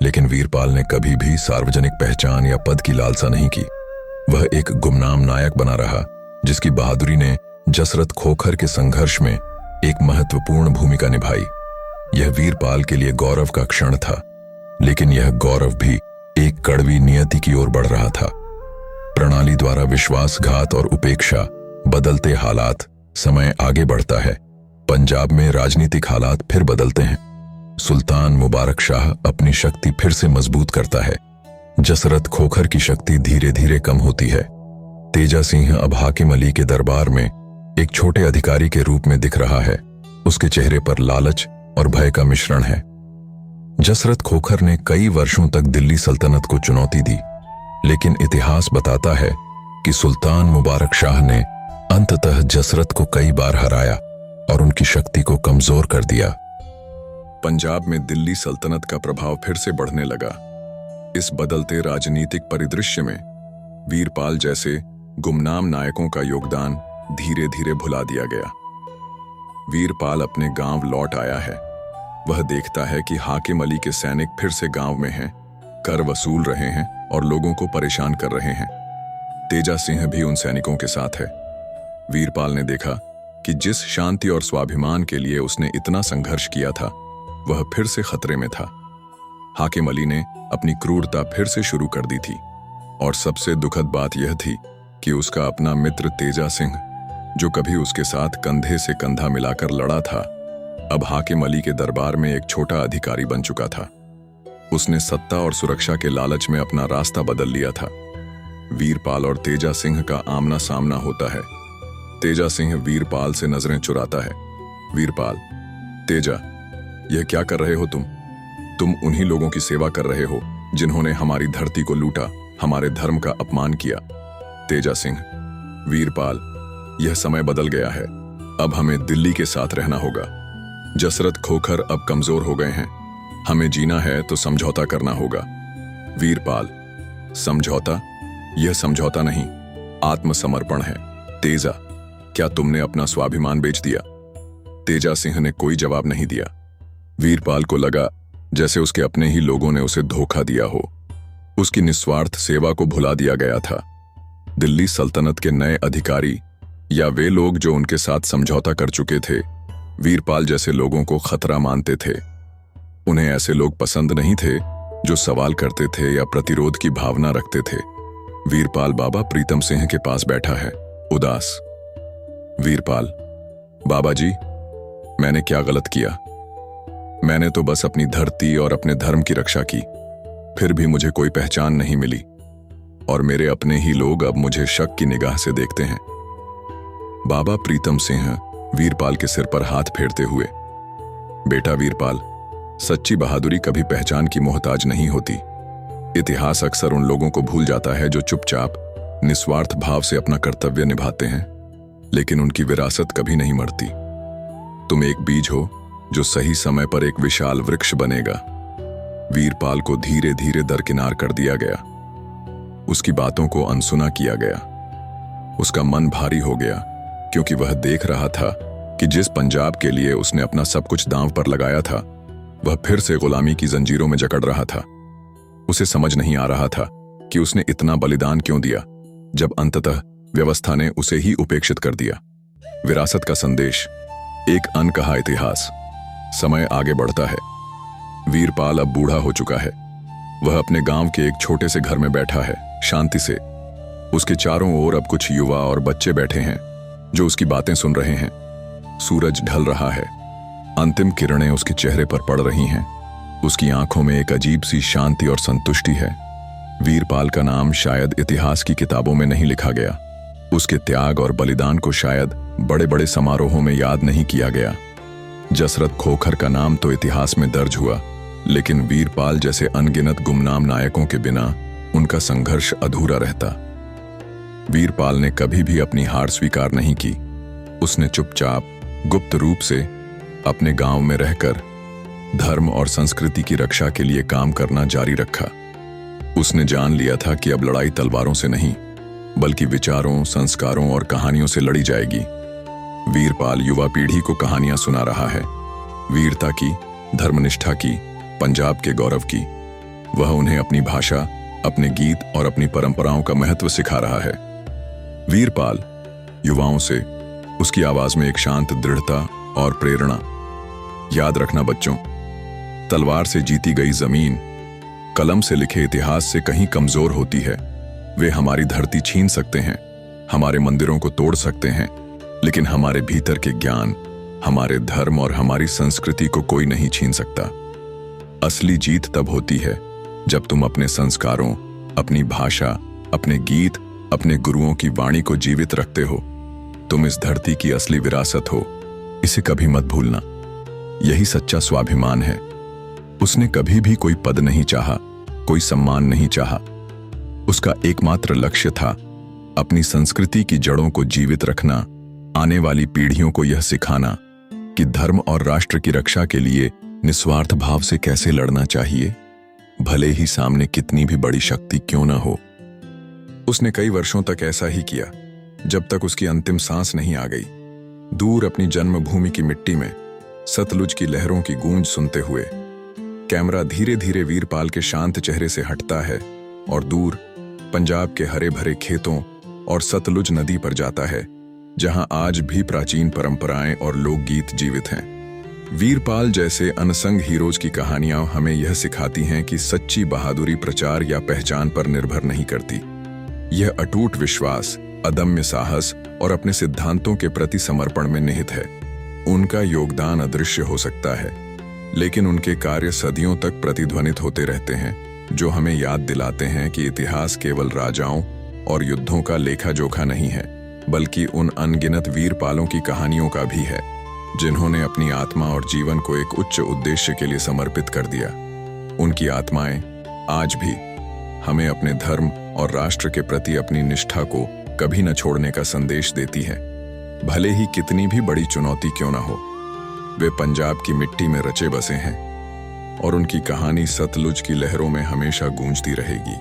लेकिन वीरपाल ने कभी भी सार्वजनिक पहचान या पद की लालसा नहीं की। वह एक गुमनाम नायक बना रहा, जिसकी बहादुरी ने जसरत खोखर के संघर्ष में एक महत्वपूर्ण भूमिका निभाई। यह वीरपाल के लिए गौरव का क्षण था, लेकिन यह गौरव भी एक कड़वी नियति की ओर बढ़ रहा था। प्रणाली द्वारा विश्वासघात और उपेक्षा, बदलते हालात, समय आगे बढ़ता है। पंजाब में राजनीतिक हालात फिर बदलते हैं। सुल्तान मुबारक शाह अपनी शक्ति फिर से मजबूत करता है। जसरत खोखर की शक्ति धीरे धीरे कम होती है। तेजा सिंह अब हाकिम अली के दरबार में एक छोटे अधिकारी के रूप में दिख रहा है। उसके चेहरे पर लालच और भय का मिश्रण है। जसरत खोखर ने कई वर्षों तक दिल्ली सल्तनत को चुनौती दी, लेकिन इतिहास बताता है कि सुल्तान मुबारक शाह ने अंततः जसरत को कई बार हराया और उनकी शक्ति को कमजोर कर दिया। पंजाब में दिल्ली सल्तनत का प्रभाव फिर से बढ़ने लगा। इस बदलते राजनीतिक परिदृश्य में वीरपाल जैसे गुमनाम नायकों का योगदान धीरे धीरे भुला दिया गया। वीरपाल अपने गांव लौट आया है। वह देखता है कि हाकिम अली के सैनिक फिर से गांव में हैं, कर वसूल रहे हैं और लोगों को परेशान कर रहे हैं। तेजा सिंह भी उन सैनिकों के साथ है। वीरपाल ने देखा कि जिस शांति और स्वाभिमान के लिए उसने इतना संघर्ष किया था, वह फिर से खतरे में था। हाकिम अली ने अपनी क्रूरता फिर से शुरू कर दी थी, और सबसे दुखद बात यह थी कि उसका अपना मित्र तेजा सिंह, जो कभी उसके साथ कंधे से कंधा मिलाकर लड़ा था, अब हाकिम अली के दरबार में एक छोटा अधिकारी बन चुका था। उसने सत्ता और सुरक्षा के लालच में अपना रास्ता बदल लिया था। वीरपाल और तेजा सिंह का आमना सामना होता है। तेजा सिंह वीरपाल से नजरें चुराता है। वीरपाल: तेजा, यह क्या कर रहे हो तुम? तुम उन्हीं लोगों की सेवा कर रहे हो जिन्होंने हमारी धरती को लूटा, हमारे धर्म का अपमान किया। तेजा सिंह: वीरपाल, यह समय बदल गया है। अब हमें दिल्ली के साथ रहना होगा। जसरत खोखर अब कमजोर हो गए हैं। हमें जीना है तो समझौता करना होगा। वीरपाल: समझौता? यह समझौता नहीं, आत्मसमर्पण है। तेजा, क्या तुमने अपना स्वाभिमान बेच दिया? तेजा सिंह ने कोई जवाब नहीं दिया। वीरपाल को लगा जैसे उसके अपने ही लोगों ने उसे धोखा दिया हो। उसकी निस्वार्थ सेवा को भुला दिया गया था। दिल्ली सल्तनत के नए अधिकारी या वे लोग जो उनके साथ समझौता कर चुके थे, वीरपाल जैसे लोगों को खतरा मानते थे। उन्हें ऐसे लोग पसंद नहीं थे जो सवाल करते थे या प्रतिरोध की भावना रखते थे। वीरपाल बाबा प्रीतम सिंह के पास बैठा है, उदास। वीरपाल: बाबा जी, मैंने क्या गलत किया? मैंने तो बस अपनी धरती और अपने धर्म की रक्षा की, फिर भी मुझे कोई पहचान नहीं मिली, और मेरे अपने ही लोग अब मुझे शक की निगाह से देखते हैं। बाबा प्रीतम सिंह वीरपाल के सिर पर हाथ फेरते हुए: बेटा वीरपाल, सच्ची बहादुरी कभी पहचान की मोहताज नहीं होती। इतिहास अक्सर उन लोगों को भूल जाता है जो चुपचाप, निस्वार्थ भाव से अपना कर्तव्य निभाते हैं, लेकिन उनकी विरासत कभी नहीं मरती। तुम एक बीज हो जो सही समय पर एक विशाल वृक्ष बनेगा। वीरपाल को धीरे धीरे दरकिनार कर दिया गया। उसकी बातों को अनसुना किया गया। उसका मन भारी हो गया, क्योंकि वह देख रहा था कि जिस पंजाब के लिए उसने अपना सब कुछ दांव पर लगाया था, वह फिर से गुलामी की जंजीरों में जकड़ रहा था। उसे समझ नहीं आ रहा था कि उसने इतना बलिदान क्यों दिया, जब अंततः व्यवस्था ने उसे ही उपेक्षित कर दिया। विरासत का संदेश, एक अनकहा इतिहास। समय आगे बढ़ता है। वीरपाल अब बूढ़ा हो चुका है। वह अपने गांव के एक छोटे से घर में बैठा है, शांति से। उसके चारों ओर अब कुछ युवा और बच्चे बैठे हैं जो उसकी बातें सुन रहे हैं। सूरज ढल रहा है। अंतिम किरणें उसके चेहरे पर पड़ रही हैं। उसकी आंखों में एक अजीब सी शांति और संतुष्टि है। वीरपाल का नाम शायद इतिहास की किताबों में नहीं लिखा गया। उसके त्याग और बलिदान को शायद बड़े बड़े समारोहों में याद नहीं किया गया। जसरत खोखर का नाम तो इतिहास में दर्ज हुआ, लेकिन वीरपाल जैसे अनगिनत गुमनाम नायकों के बिना उनका संघर्ष अधूरा रहता। वीरपाल ने कभी भी अपनी हार स्वीकार नहीं की। उसने चुपचाप, गुप्त रूप से अपने गांव में रहकर धर्म और संस्कृति की रक्षा के लिए काम करना जारी रखा। उसने जान लिया था कि अब लड़ाई तलवारों से नहीं, बल्कि विचारों, संस्कारों और कहानियों से लड़ी जाएगी। वीरपाल युवा पीढ़ी को कहानियां सुना रहा है, वीरता की, धर्मनिष्ठा की, पंजाब के गौरव की। वह उन्हें अपनी भाषा, अपने गीत और अपनी परंपराओं का महत्व सिखा रहा है। वीरपाल युवाओं से, उसकी आवाज में एक शांत दृढ़ता और प्रेरणा। याद रखना बच्चों, तलवार से जीती गई जमीन कलम से लिखे इतिहास से कहीं कमजोर होती है। वे हमारी धरती छीन सकते हैं, हमारे मंदिरों को तोड़ सकते हैं, लेकिन हमारे भीतर के ज्ञान, हमारे धर्म और हमारी संस्कृति को कोई नहीं छीन सकता। असली जीत तब होती है जब तुम अपने संस्कारों, अपनी भाषा, अपने गीत, अपने गुरुओं की वाणी को जीवित रखते हो। तुम इस धरती की असली विरासत हो, इसे कभी मत भूलना। यही सच्चा स्वाभिमान है। उसने कभी भी कोई पद नहीं चाहा, कोई सम्मान नहीं चाहा। उसका एकमात्र लक्ष्य था अपनी संस्कृति की जड़ों को जीवित रखना, आने वाली पीढ़ियों को यह सिखाना कि धर्म और राष्ट्र की रक्षा के लिए निस्वार्थ भाव से कैसे लड़ना चाहिए, भले ही सामने कितनी भी बड़ी शक्ति क्यों न हो। उसने कई वर्षों तक ऐसा ही किया, जब तक उसकी अंतिम सांस नहीं आ गई। दूर अपनी जन्मभूमि की मिट्टी में सतलुज की लहरों की गूंज सुनते हुए कैमरा धीरे धीरे वीरपाल के शांत चेहरे से हटता है और दूर पंजाब के हरे भरे खेतों और सतलुज नदी पर जाता है, जहां आज भी प्राचीन परंपराएं और लोकगीत जीवित हैं। वीरपाल जैसे अनसंग हीरोज की कहानियां हमें यह सिखाती हैं कि सच्ची बहादुरी प्रचार या पहचान पर निर्भर नहीं करती। यह अटूट विश्वास, अदम्य साहस और अपने सिद्धांतों के प्रति समर्पण में निहित है। उनका योगदान अदृश्य हो सकता है, लेकिन उनके कार्य सदियों तक प्रतिध्वनित होते रहते हैं, जो हमें याद दिलाते हैं कि इतिहास केवल राजाओं और युद्धों का लेखा जोखा नहीं है, बल्कि उन अनगिनत वीरपालों की कहानियों का भी है, जिन्होंने अपनी आत्मा और जीवन को एक उच्च उद्देश्य के लिए समर्पित कर दिया। उनकी आत्माएं आज भी हमें अपने धर्म और राष्ट्र के प्रति अपनी निष्ठा को कभी न छोड़ने का संदेश देती है, भले ही कितनी भी बड़ी चुनौती क्यों न हो। वे पंजाब की मिट्टी में रचे बसे हैं और उनकी कहानी सतलुज की लहरों में हमेशा गूंजती रहेगी।